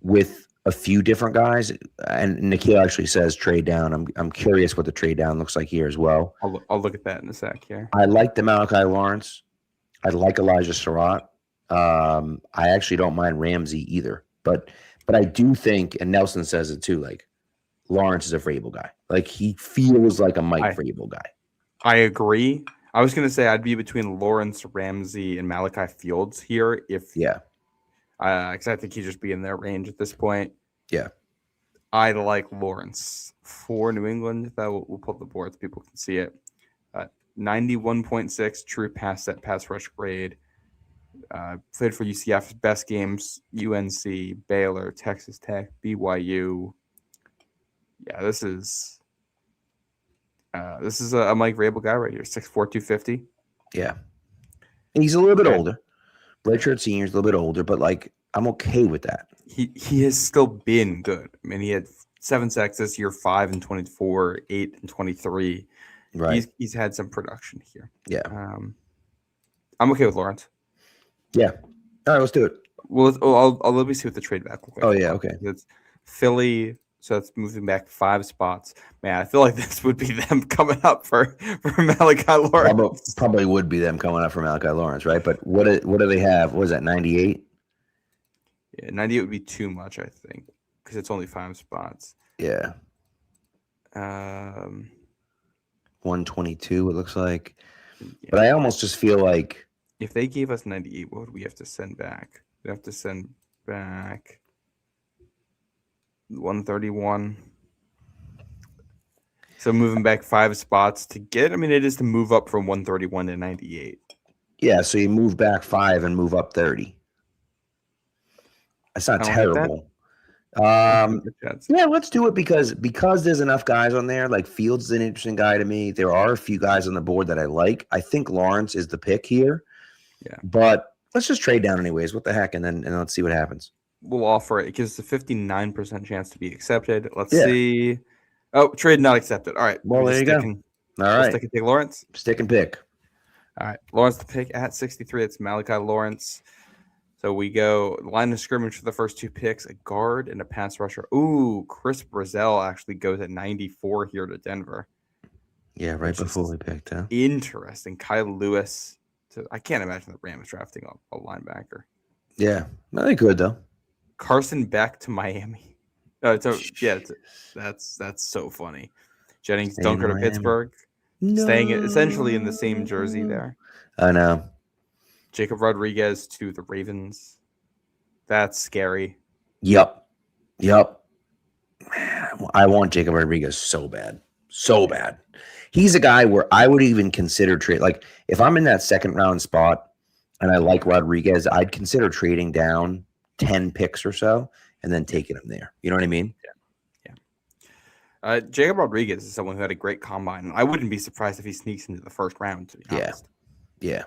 with a few different guys, and Nikhil actually says trade down. I'm curious what the trade down looks like here as well. I'll look at that in a sec here. I like the Malachi Lawrence. I like Elijah Surratt. I actually don't mind Ramsey either, but I do think, and Nelson says it too, like Lawrence is a Vrabel guy. Like he feels like a Mike Vrabel guy. I agree. I was going to say I'd be between Lawrence, Ramsey, and Malachi Fields here. Because I think he'd just be in their range at this point. Yeah. I like Lawrence for New England. We'll pull up the board so people can see it. 91.6 true pass rush grade. Played for UCF's best games: UNC, Baylor, Texas Tech, BYU. Yeah, this is a Mike Vrabel guy right here. 6'4", 250. Yeah, he's a little bit older. Redshirt senior's a little bit older, but like I'm okay with that. He has still been good. I mean, he had 7 sacks this year, 5 and 24, 8 and 23. Right. He's had some production here. Yeah. I'm okay with Lawrence. Yeah. All right, let's do it. Well, I'll let me see what the trade back looks like. Oh yeah, okay. It's Philly, so it's moving back 5 spots. Man, I feel like this would be them coming up for Malachi Lawrence. Probably would be them coming up for Malachi Lawrence, right? But what do they have? What is that, 98? Yeah, 98 would be too much, I think, because it's only 5 spots. Yeah. 122, it looks like. Yeah. But I almost just feel like if they gave us 98, what would we have to send back? We have to send back 131. So moving back 5 spots to get, it is to move up from 131 to 98. Yeah, so you move back 5 and move up 30. That's not terrible. Yeah, let's do it because there's enough guys on there. Like Fields is an interesting guy to me. There are a few guys on the board that I like. I think Lawrence is the pick here. Yeah, but let's just trade down anyways. What the heck, and let's see what happens. We'll offer it. It gives us a 59% chance to be accepted. Let's see. Oh, trade not accepted. All right. Well, there you go. All right. Stick and pick Lawrence. Stick and pick. All right. Lawrence to pick at 63. It's Malachi Lawrence. So we go line of scrimmage for the first 2 picks, a guard and a pass rusher. Ooh, Chris Brazzell actually goes at 94 here to Denver. Yeah, right before we picked, huh? Interesting. Kyle Lewis. I can't imagine the Rams drafting a linebacker. Yeah. No, they could, though. Carson Beck to Miami. That's so funny. Jennings Dunker to Pittsburgh. No. Staying essentially in the same jersey there. I know. Jacob Rodriguez to the Ravens. That's scary. Yep. I want Jacob Rodriguez so bad. So bad. He's a guy where I would even consider trade. Like, if I'm in that second round spot and I like Rodriguez, I'd consider trading down 10 picks or so and then taking him there. You know what I mean? Yeah. Jacob Rodriguez is someone who had a great combine. I wouldn't be surprised if he sneaks into the first round, to be honest. Yeah.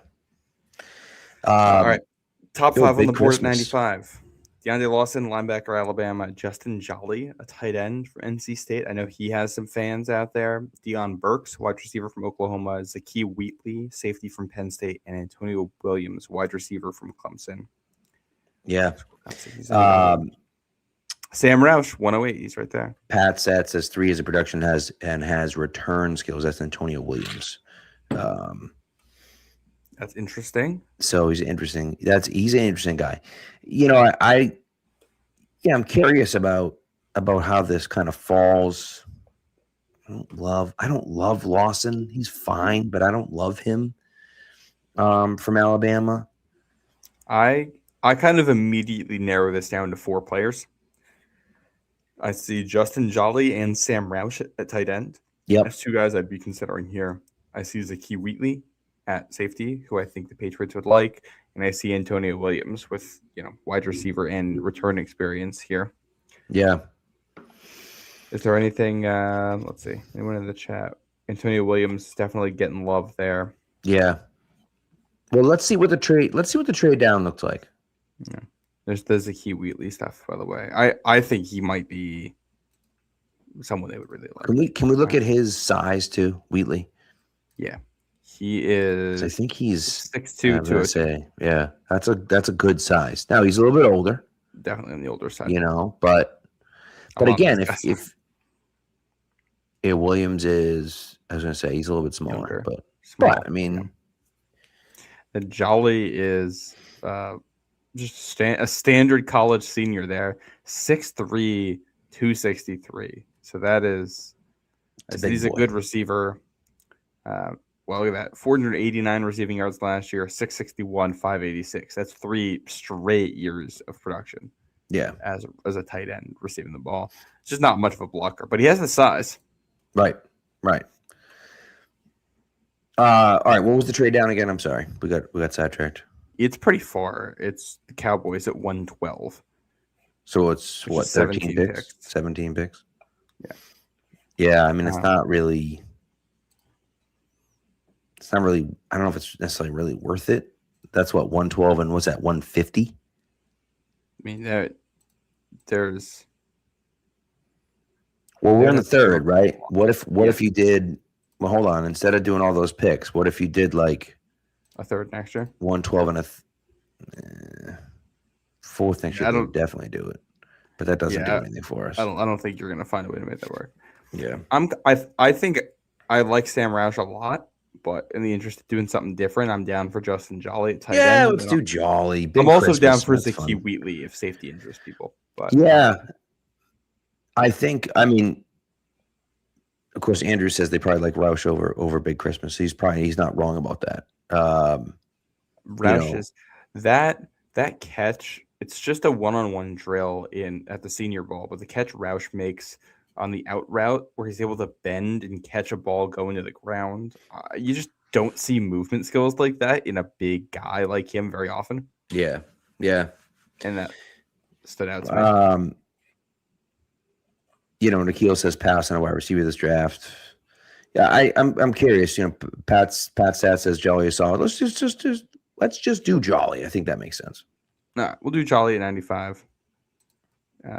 All right. Top 5 on the board at 95. DeAndre Lawson, linebacker, Alabama. Justin Jolly, a tight end for NC State. I know he has some fans out there. Deion Burks, wide receiver from Oklahoma. Zakee Wheatley, safety from Penn State. And Antonio Williams, wide receiver from Clemson. Yeah. Sam Roush, 108. He's right there. Pat Sat says 3 as a production has return skills. That's Antonio Williams. That's interesting. So he's interesting. He's an interesting guy. You know, I'm curious about how this kind of falls. I don't love Lawson. He's fine, but I don't love him. From Alabama. I kind of immediately narrow this down to 4 players. I see Justin Jolly and Sam Roush at tight end. Yep. That's 2 guys I'd be considering here. I see Zakee Wheatley at safety, who I think the Patriots would like, and I see Antonio Williams with wide receiver and return experience here. Yeah. Is there anything? Let's see. Anyone in the chat? Antonio Williams definitely getting love there. Yeah. Well, let's see what the trade down looks like. Yeah. There's the Zakee Wheatley stuff, by the way. I think he might be someone they would really like. Can we look at his size too, Wheatley? Yeah, he is. I think he's 6'2", 202. Yeah, that's a good size. Now he's a little bit older, definitely on the older side. But again, if Williams is, I was going to say he's a little bit smaller, but I mean, the Jolly is just a standard college senior there, 6'3", 263. So that is, he's a good receiver. Well, look at that, 489 receiving yards last year, 661, 586. That's 3 straight years of production. Yeah, as a tight end receiving the ball. It's just not much of a blocker, but he has the size. Right. All right. What was the trade down again? I'm sorry, we got sidetracked. It's pretty far. It's the Cowboys at 112. So it's what, 13 picks? 17 picks. Yeah. Yeah. I mean, it's not really. I don't know if it's necessarily really worth it. That's what, 112, and what's that, 150? I mean, there's. Well, we're in the third, right? What if you did? Well, hold on. Instead of doing all those picks, what if you did like a third next year? 112 and a fourth next year? I would definitely do it, but that doesn't do anything for us. I don't think you're gonna find a way to make that work. Yeah. I think I like Sam Roush a lot, but in the interest of doing something different, I'm down for Justin Jolly at tight end. Yeah, let's do Jolly. I'm also down for Zakee Wheatley if safety interests people. But yeah, I mean, of course, Andrew says they probably like Roush over Big Christmas. He's not wrong about that. Roush is that catch. It's just a one-on-one drill at the Senior Bowl, but the catch Roush makes on the out route where he's able to bend and catch a ball going to the ground. You just don't see movement skills like that in a big guy like him very often. Yeah. And that stood out to me. Nikhil says pass on a wide receiver this draft. Yeah, I'm curious. Pat Stat says Jolly is solid. Let's just do Jolly. I think that makes sense. No, we'll do Jolly at 95.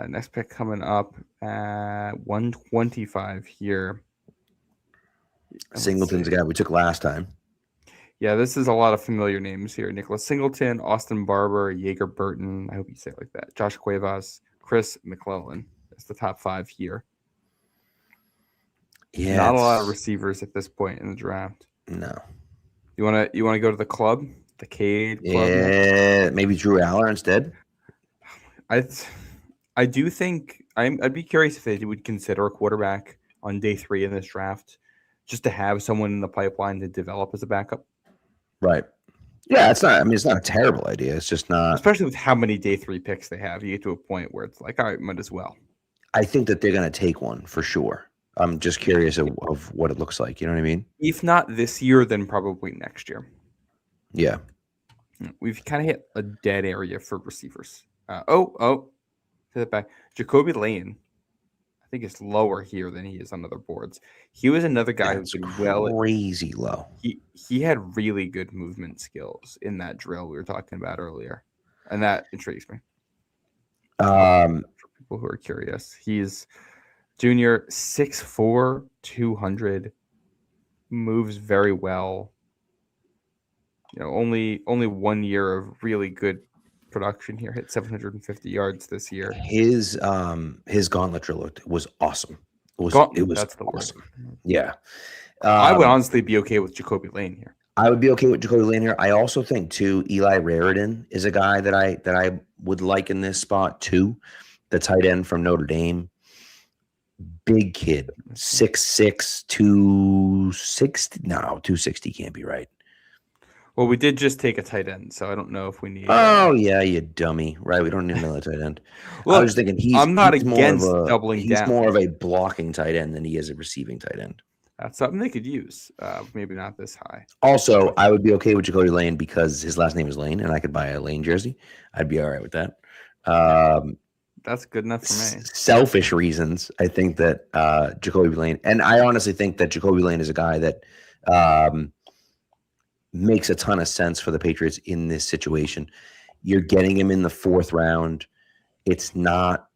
Next pick coming up at 125 here. Singleton's the guy we took last time. Yeah, this is a lot of familiar names here. Nicholas Singleton, Austin Barber, Jaeger Burton. I hope you say it like that. Josh Cuevas, Chris McClellan. That's the top 5 here. Yeah, not a lot of receivers at this point in the draft. No. You wanna go to the club, the Cade club? Yeah, maybe Drew Aller instead. I do think I'd be curious if they would consider a quarterback on day 3 in this draft, just to have someone in the pipeline to develop as a backup. Right. Yeah, it's not a terrible idea. It's just not, especially with how many day 3 picks they have. You get to a point where it's like, all right, might as well. I think that they're going to take one for sure. I'm just curious of what it looks like. You know what I mean? If not this year, then probably next year. Yeah. We've kind of hit a dead area for receivers. To the back. Jacoby Lane, I think is lower here than he is on other boards. He was another guy who's crazy low. He had really good movement skills in that drill we were talking about earlier, and that intrigues me. For people who are curious, he's junior, 6'4", 200, moves very well. Only 1 year of really good production here. Hit 750 yards this year. His gauntlet drill was awesome. It was That's the awesome. word. Yeah. I would honestly be okay with Jacoby Lane here. I would be okay with Jacoby Lane here. I also think too, Eli Raridan is a guy that I would like in this spot too. The tight end from Notre Dame. Big kid. 6'6", 260. No, 260 can't be right. Well, we did just take a tight end, so I don't know if we need. Oh yeah, you dummy! Right, we don't need another tight end. Look, I was thinking I'm not he's against more of a, doubling he's down. more of a blocking tight end than he is a receiving tight end. That's something they could use. Maybe not this high. Also, I would be okay with Jacoby Lane because his last name is Lane, and I could buy a Lane jersey. I'd be all right with that. That's good enough for me. Selfish reasons, I think that Jacoby Lane, and I honestly think that Jacoby Lane is a guy that makes a ton of sense for the Patriots in this situation. You're getting him in the 4th round. It's not,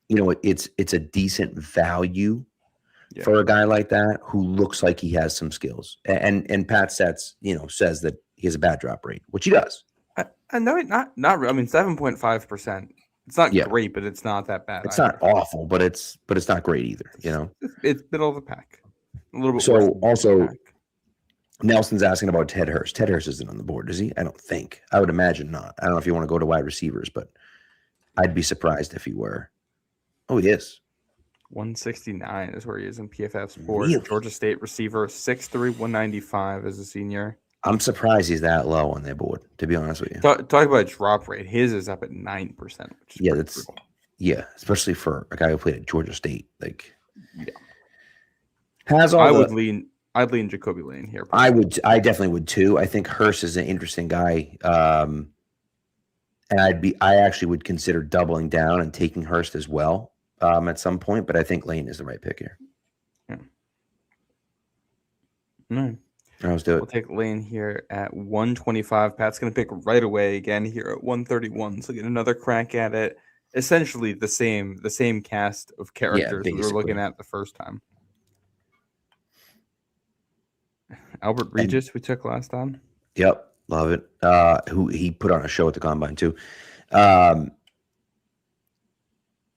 it's a decent value for a guy like that who looks like he has some skills. And Pat Setz, says that he has a bad drop rate, which he does. I know it not. I mean, 7.5%. It's not great, but it's not that bad. It's not awful, but it's not great either. It's middle of the pack. A little bit. So also, Nelson's asking about Ted Hurst. Ted Hurst isn't on the board, is he? I don't think. I would imagine not. I don't know if you want to go to wide receivers, but I'd be surprised if he were. Oh, he is. 169 is where he is in PFF Sports. Really? Georgia State receiver, 6'3", 195 as a senior. I'm surprised he's that low on their board, to be honest with you. Talk about drop rate. His is up at 9%. Which is brutal. Especially for a guy who played at Georgia State. I'd lean Jacoby Lane here. I definitely would too. I think Hurst is an interesting guy. And I actually would consider doubling down and taking Hurst as well at some point, but I think Lane is the right pick here. Yeah. No. Let's do it. We'll take Lane here at 125. Pat's going to pick right away again here at 131. So get another crack at it. Essentially the same cast of characters we were looking at the first time. Albert Regis we took last time. Yep. Love it. Who he put on a show at the Combine too.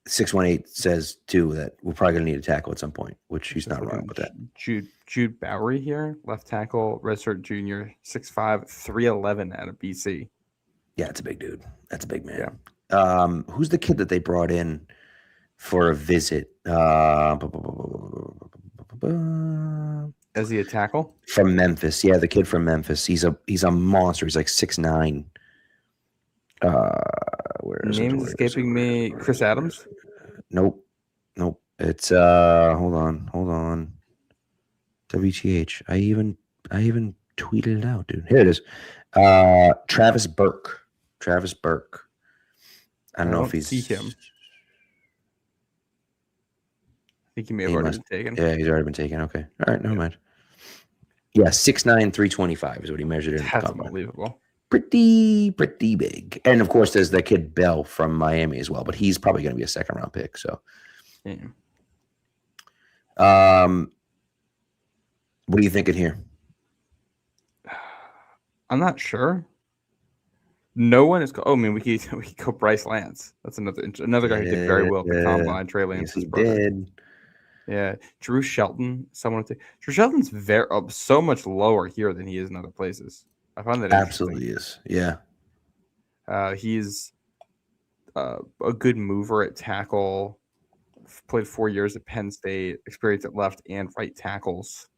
618 says too that we're probably going to need a tackle at some point, which he's not wrong with that. Jude Bowery here, left tackle, redshirt junior, 6'5", 311 out of BC. Yeah, it's a big dude. That's a big man. Yeah. Who's the kid that they brought in for a visit? Is he a tackle? From Memphis. Yeah, the kid from Memphis. He's a monster. He's like 6'9". Name's escaping me. Chris Adams? Nope. It's hold on. WTH. I even tweeted it out, dude. Here it is. Travis Burke. I don't know if he's see him. I think he may have already been taken. Yeah, he's already been taken. Okay. All right, never mind. Yeah, 6'9", 325 is what he measured in. That's unbelievable. Pretty big. And of course, there's the kid Bell from Miami as well, but he's probably going to be a 2nd round pick. So, what are you thinking here? I'm not sure. No one is. We could go Bryce Lance. That's another guy who did very well at the Combine. Trey Lance's brother. Did. Yeah, Drew Shelton. Drew Shelton's so much lower here than he is in other places. I find that absolutely is. Yeah. He's a good mover at tackle. Played 4 years at Penn State. Experience at left and right tackles.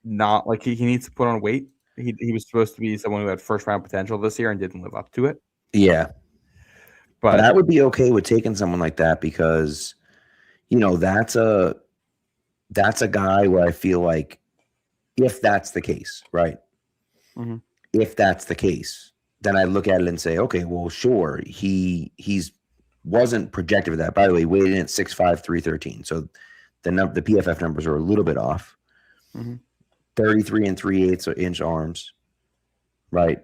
Not like he needs to put on weight. He was supposed to be someone who had 1st round potential this year and didn't live up to it. Yeah. But I would be okay with taking someone like that because, that's a guy where I feel like if that's the case, right? Mm-hmm. If that's the case, then I look at it and say, okay, well, sure, he's wasn't projected for that. By the way, weighed in at 6'5", 313. So the PFF numbers are a little bit off. Mm-hmm. 33 3/8 inch arms, right?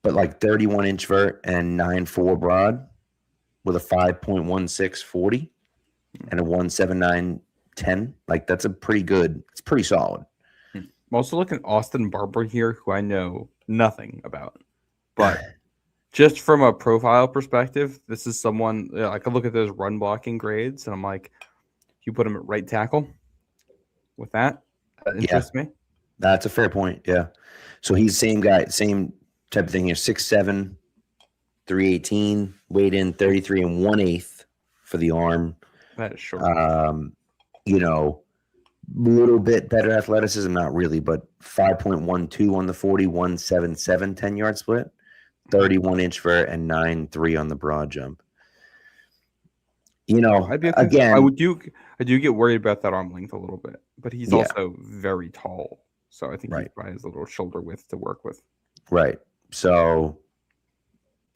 But like 31 inch vert and 9.4 broad with a 5.16 40 and a 1.79 10. Like that's it's pretty solid. I'm also looking at Austin Barber here, who I know nothing about, but Just from a profile perspective, this is someone I could look at those run blocking grades, and I'm like, you put him at right tackle with that interests me. That's a fair point. Yeah. So he's same guy, same type of thing here. 6'7", 318, weighed in 33 and 1/8 for the arm. That is short. You know, little bit better athleticism, not really, but 5.12 on the 40, 177 10-yard split, 31-inch vert, and 9.3 on the broad jump. You know, I'd be okay. again, I do get worried about that arm length a little bit, but he's also very tall, so I think he probably has a little shoulder width to work with. Right. So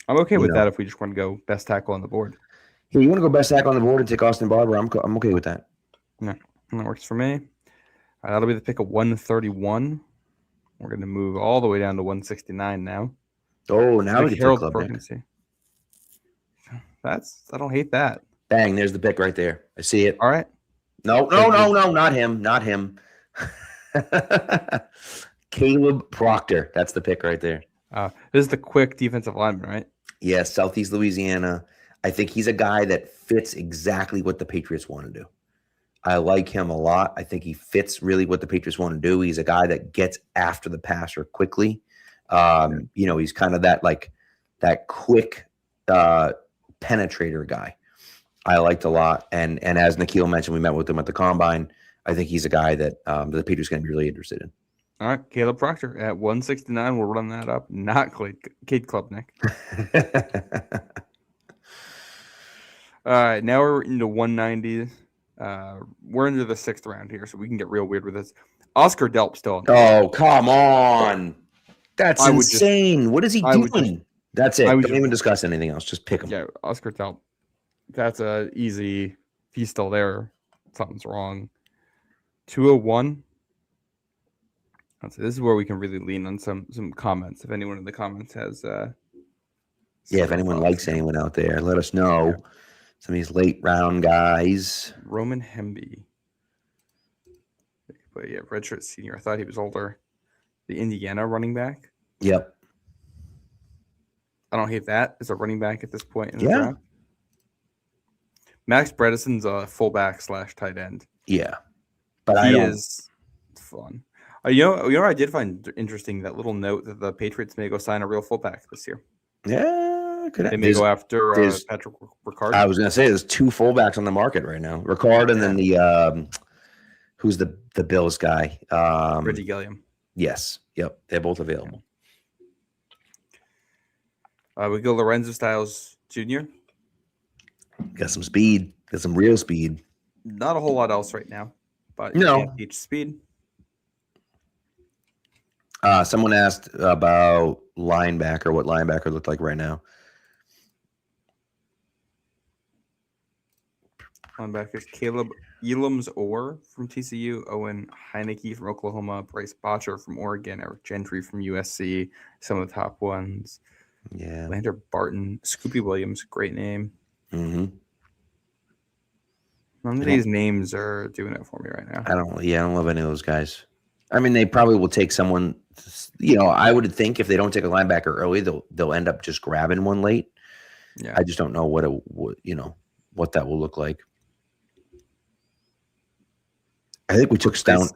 I'm okay with that if we just want to go best tackle on the board. Yeah, you want to go best tackle on the board and take Austin Barber? I'm okay with that. Yeah, that works for me. That'll be the pick of 131. We're going to move all the way down to 169 now. Oh, now we get Harold to club Perkins. I don't hate that. Bang, there's the pick right there. I see it. All right. No, not him. Not him. Caleb Proctor. That's the pick right there. This is the quick defensive lineman, right? Yeah, Southeast Louisiana. I think he's a guy that fits exactly what the Patriots want to do. I like him a lot. I think he fits really what the Patriots want to do. He's a guy that gets after the passer quickly. He's kind of that quick penetrator guy. I liked a lot. And as Nikhil mentioned, we met with him at the Combine. I think he's a guy that the Patriots going to be really interested in. All right, Caleb Proctor at 169. We'll run that up. Not Cade Klubnik. All right, now we're into 190. We're into the 6th round here, so we can get real weird with this. Oscar Delp still on. Oh, come on. That's insane. What is he doing? That's it. Don't even discuss anything else. Just pick him. Yeah, Oscar Delp. That's a easy. If he's still there, something's wrong. 201. So this is where we can really lean on some comments. If anyone in the comments has if anyone likes anyone out there, let us know. Yeah. Some of these late round guys. Roman Hemby. But yeah, redshirt senior. I thought he was older. The Indiana running back. Yep. I don't hate that as a running back at this point in the draft. Max Bredeson's a fullback / tight end. Yeah. But he is fun. You know, I did find interesting that little note that the Patriots may go sign a real fullback this year. Yeah, they may go after Patrick Ricard. I was going to say there's 2 fullbacks on the market right now, Ricard and then the who's the Bills guy? Reggie Gilliam. Yes, yep, they're both available. We go Lorenzo Styles Jr. Got some speed, got some real speed. Not a whole lot else right now, but you can't teach speed. Someone asked about linebacker, what linebacker looked like right now. Linebackers: Caleb Elam's-Orr from TCU, Owen Heineke from Oklahoma, Bryce Botcher from Oregon, Eric Gentry from USC, some of the top ones. Yeah. Lander Barton, Scoopy Williams, great name. Mm-hmm. None of these names are doing it for me right now. I don't love any of those guys. I mean, they probably will take someone. I would think if they don't take a linebacker early, they'll end up just grabbing one late. Yeah. I just don't know what that will look like. I think we took Stone.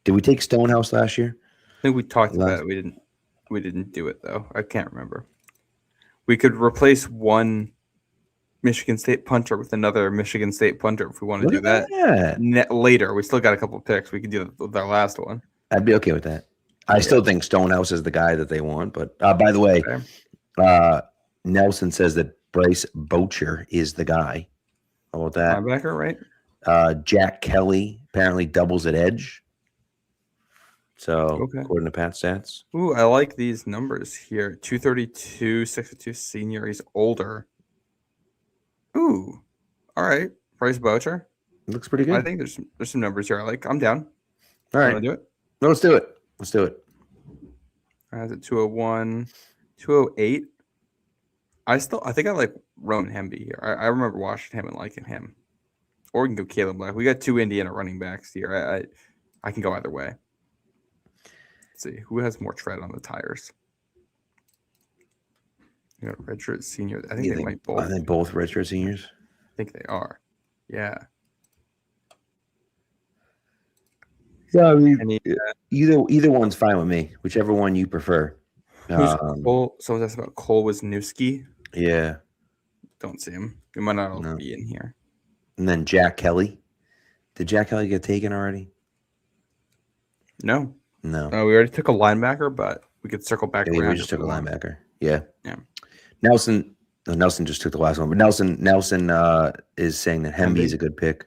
Did we take Stonehouse last year? I think we talked about it. We didn't do it though. I can't remember. We could replace one Michigan State punter with another Michigan State punter if we want to do that later. We still got a couple of picks. We could do the last one. I'd be okay with that. I still think Stonehouse is the guy that they want. But by the way, Nelson says that Bryce Botcher is the guy. How about that? Linebacker, right? Jack Kelly apparently doubles at edge. So according to Pat Stats. Ooh, I like these numbers here. 232, 6'2", senior. He's older. Ooh, all right. Bryce Botcher. Looks pretty good. I think there's some numbers here I like. I'm down. All right. Want to do it? No, let's do it. Let's do it. Has it 201, 208. I think I like Roman Hemby here. I remember watching him and liking him. Or we can go Caleb Black. We got 2 Indiana running backs here. I can go either way. Let's see who has more tread on the tires. You got redshirt seniors. I think they might both. I think both redshirt seniors. I think they are. Yeah. Yeah, I mean, either one's fine with me. Whichever one you prefer. Who's Cole? Someone asked about Cole Wisniewski. Yeah. Don't see him. He might not be in here. And then Jack Kelly. Did Jack Kelly get taken already? No. We already took a linebacker, but we could circle back around. We just took a linebacker. Yeah. Yeah. Nelson just took the last one, but Nelson is saying that Hemby's a good pick.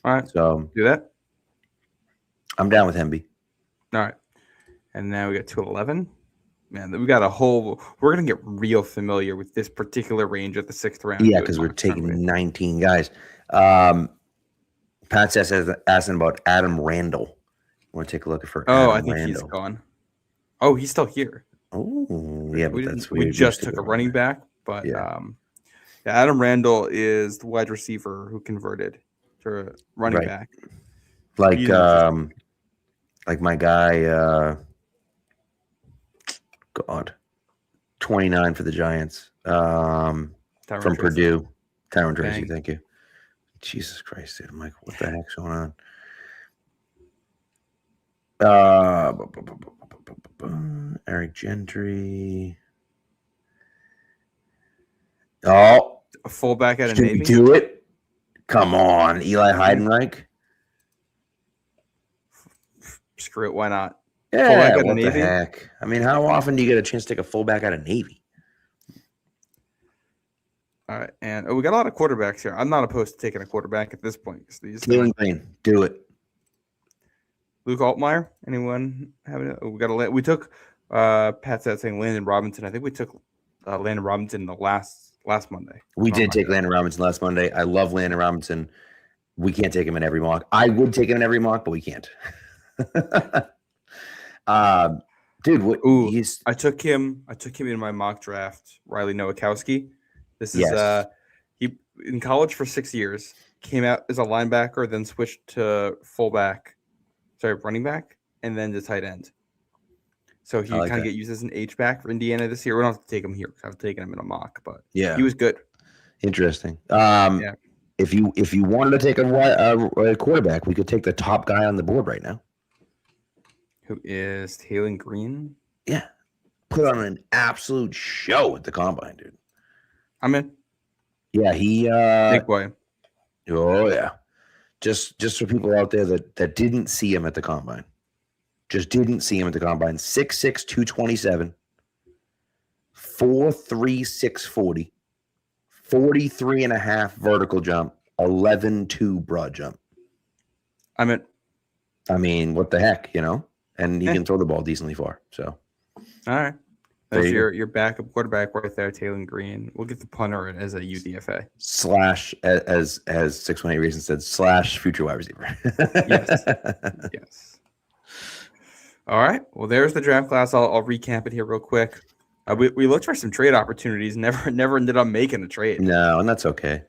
All right. So do that. I'm down with Hemby. All right. And now we got 211. Man, we got we're going to get real familiar with this particular range at the 6th round. Yeah, because we're taking 19 guys. Pat asking about Adam Randall. I want to take a look for Adam I think Randall. He's gone. Oh, he's still here. Oh, yeah, but that's weird. We just took a running back, but Adam Randall is the wide receiver who converted to running back. Like my guy, 29 for the Giants, from Purdue, Tyron Tracy. Thank you. Jesus Christ, dude! I'm like, what the heck's going on? Eric Gentry. Oh, a fullback at a Navy. Can we do it? Come on, Eli Heidenreich. Screw it, why not? Yeah, what the heck? I mean, how often do you get a chance to take a fullback out of Navy? All right, and we got a lot of quarterbacks here. I'm not opposed to taking a quarterback at this point. Jalen Green, do it. Luke Altmaier, anyone having it? We took Pat said saying Landon Robinson. I think we took Landon Robinson the last Monday. We did take Landon Robinson last Monday. I love Landon Robinson. We can't take him in every mock. I would take him in every mock, but we can't. Dude, I took him in my mock draft. Riley Nowakowski. This is he in college for 6 years. Came out as a linebacker, then switched to running back, and then to tight end. So he kind of get used as an H-back for Indiana this year. We don't have to take him here because I've taken him in a mock, but he was good. Interesting. If you wanted to take a quarterback, we could take the top guy on the board right now. Who is Taylor Green? Yeah. Put on an absolute show at the combine, dude. I'm in. Yeah, he big boy. Oh yeah. Just for people out there that didn't see him at the combine. Just didn't see him at the combine. 6'6", 227, 4'3", 640, 43.5 vertical jump, 11.2 broad jump. I'm in. I mean, what the heck, you know? And he can throw the ball decently far. So, all right, that's your backup quarterback right there, Taylor Green. We'll get the punter as a UDFA / as 618 Reason said / future wide receiver. Yes. All right. Well, there's the draft class. I'll recap it here real quick. We looked for some trade opportunities. Never ended up making a trade. No, and that's okay.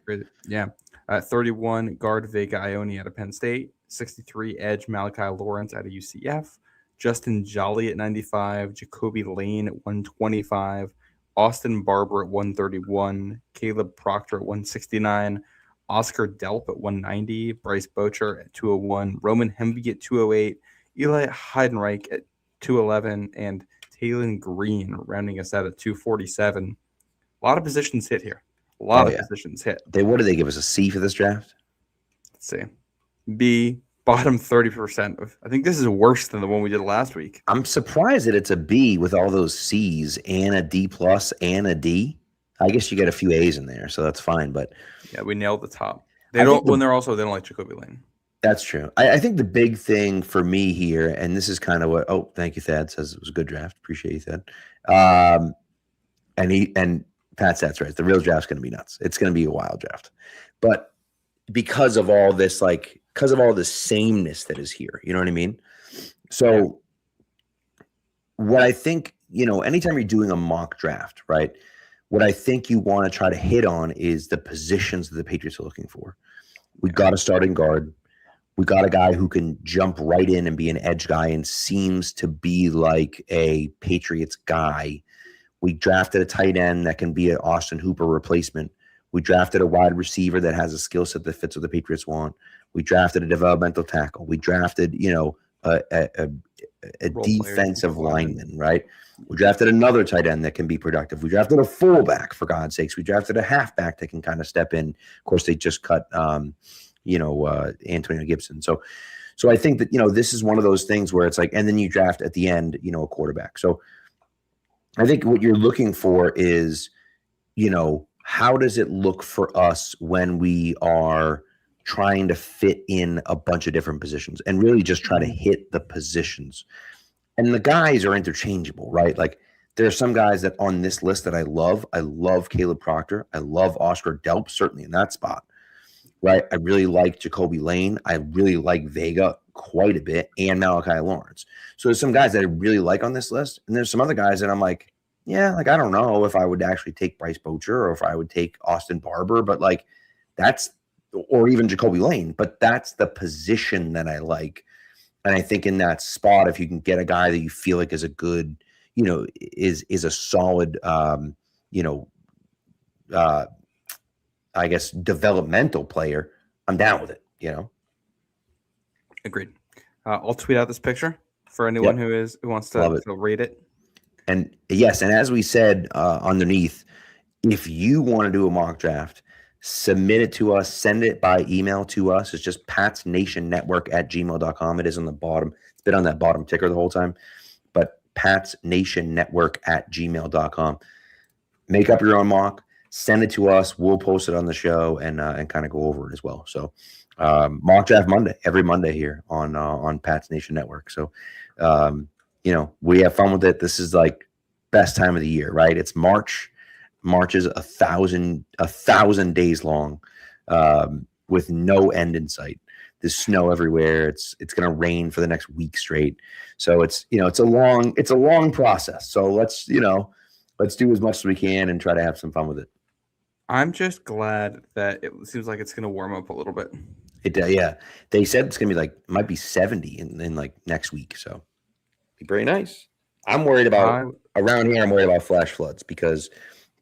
Yeah. 31 guard Vega Ione out of Penn State. 63 edge Malachi Lawrence out of UCF. Justin Jolly at 95, Jacoby Lane at 125, Austin Barber at 131, Caleb Proctor at 169, Oscar Delp at 190, Bryce Bocher at 201, Roman Hemby at 208, Eli Heidenreich at 211, and Taylor Green rounding us out at 247. A lot of positions hit here. A lot of positions hit. What did they give us, a C for this draft? Let's see. B. Bottom 30% of. I think this is worse than the one we did last week. I'm surprised that it's a B with all those C's and a D plus and a D. I guess you get a few A's in there, so that's fine. But yeah, we nailed the top. They don't like Jacoby Lane. That's true. I think the big thing for me here, and this is kind of what. Oh, thank you, Thad. Says it was a good draft. Appreciate you, Thad. And Pat Sat's right. The real draft's going to be nuts. It's going to be a wild draft, but because of all this, because of all the sameness that is here, you know what I mean? So what I think, anytime you're doing a mock draft, right? What I think you want to try to hit on is the positions that the Patriots are looking for. We got a starting guard. We got a guy who can jump right in and be an edge guy and seems to be like a Patriots guy We drafted a tight end that can be an Austin Hooper replacement. We drafted a wide receiver that has a skill set that fits what the Patriots want. We drafted a developmental tackle. We drafted, a defensive lineman, right? We drafted another tight end that can be productive. We drafted a fullback, for God's sakes. We drafted a halfback that can kind of step in. Of course, they just cut, Antonio Gibson. So I think that, this is one of those things where it's like, and then you draft at the end, a quarterback. So I think what you're looking for is, how does it look for us when we are trying to fit in a bunch of different positions and really just try to hit the positions? And the guys are interchangeable, right? Like there are some guys that on this list that I love. I love Caleb Proctor. I love Oscar Delp, certainly in that spot, right? I really like Jacoby Lane. I really like Vega quite a bit and Malachi Lawrence. So there's some guys that I really like on this list. And there's some other guys that I'm like, yeah, like I don't know if I would actually take Bryce Bocher or if I would take Austin Barber, but like or even Jacoby Lane, but that's the position that I like. And I think in that spot, if you can get a guy that you feel like is a good, is a solid, I guess, developmental player, I'm down with it, Agreed. I'll tweet out this picture for anyone who wants to rate it. And yes, and as we said underneath, if you want to do a mock draft, submit it to us, send it by email to us. It's just patsnationnetwork@gmail.com. It is on the bottom. It's been on that bottom ticker the whole time, but patsnationnetwork@gmail.com. Make up your own mock, send it to us. We'll post it on the show and kind of go over it as well. So mock draft Monday, every Monday here on Pats Nation Network. So, we have fun with it. This is like best time of the year, right? It's March. March is 1,000 days long, with no end in sight. There's snow everywhere. It's going to rain for the next week straight. So it's a long process. So let's do as much as we can and try to have some fun with it. I'm just glad that it seems like it's going to warm up a little bit. Yeah. They said it's going to be might be 70 in like next week. So be very nice. I'm worried about around here. I'm worried about flash floods because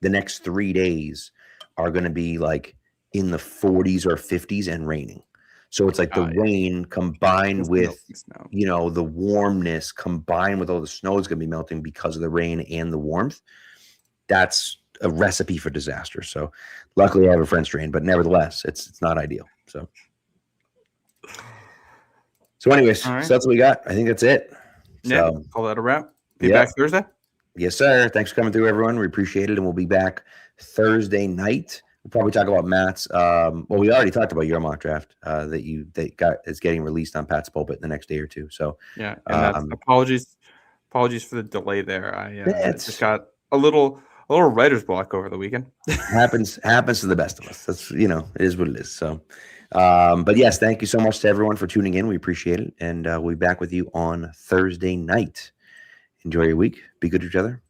the next 3 days are going to be like in the 40s or 50s and raining. So it's like the rain combined with, the warmness combined with all the snow is going to be melting because of the rain and the warmth. That's a recipe for disaster. So luckily I have a French drain, but nevertheless, it's not ideal. So anyways, so that's what we got. I think that's it. Yeah, so, call that a wrap. Be back Thursday. Yes, sir. Thanks for coming through, everyone. We appreciate it. And we'll be back Thursday night. We'll probably talk about Matt's. We already talked about your mock draft that is getting released on Pat's Pulpit the next day or two. So yeah, and apologies for the delay there. I just got a little writer's block over the weekend. happens to the best of us. That's it is what it is. So, but yes, thank you so much to everyone for tuning in. We appreciate it, and we'll be back with you on Thursday night. Enjoy your week. Be good to each other.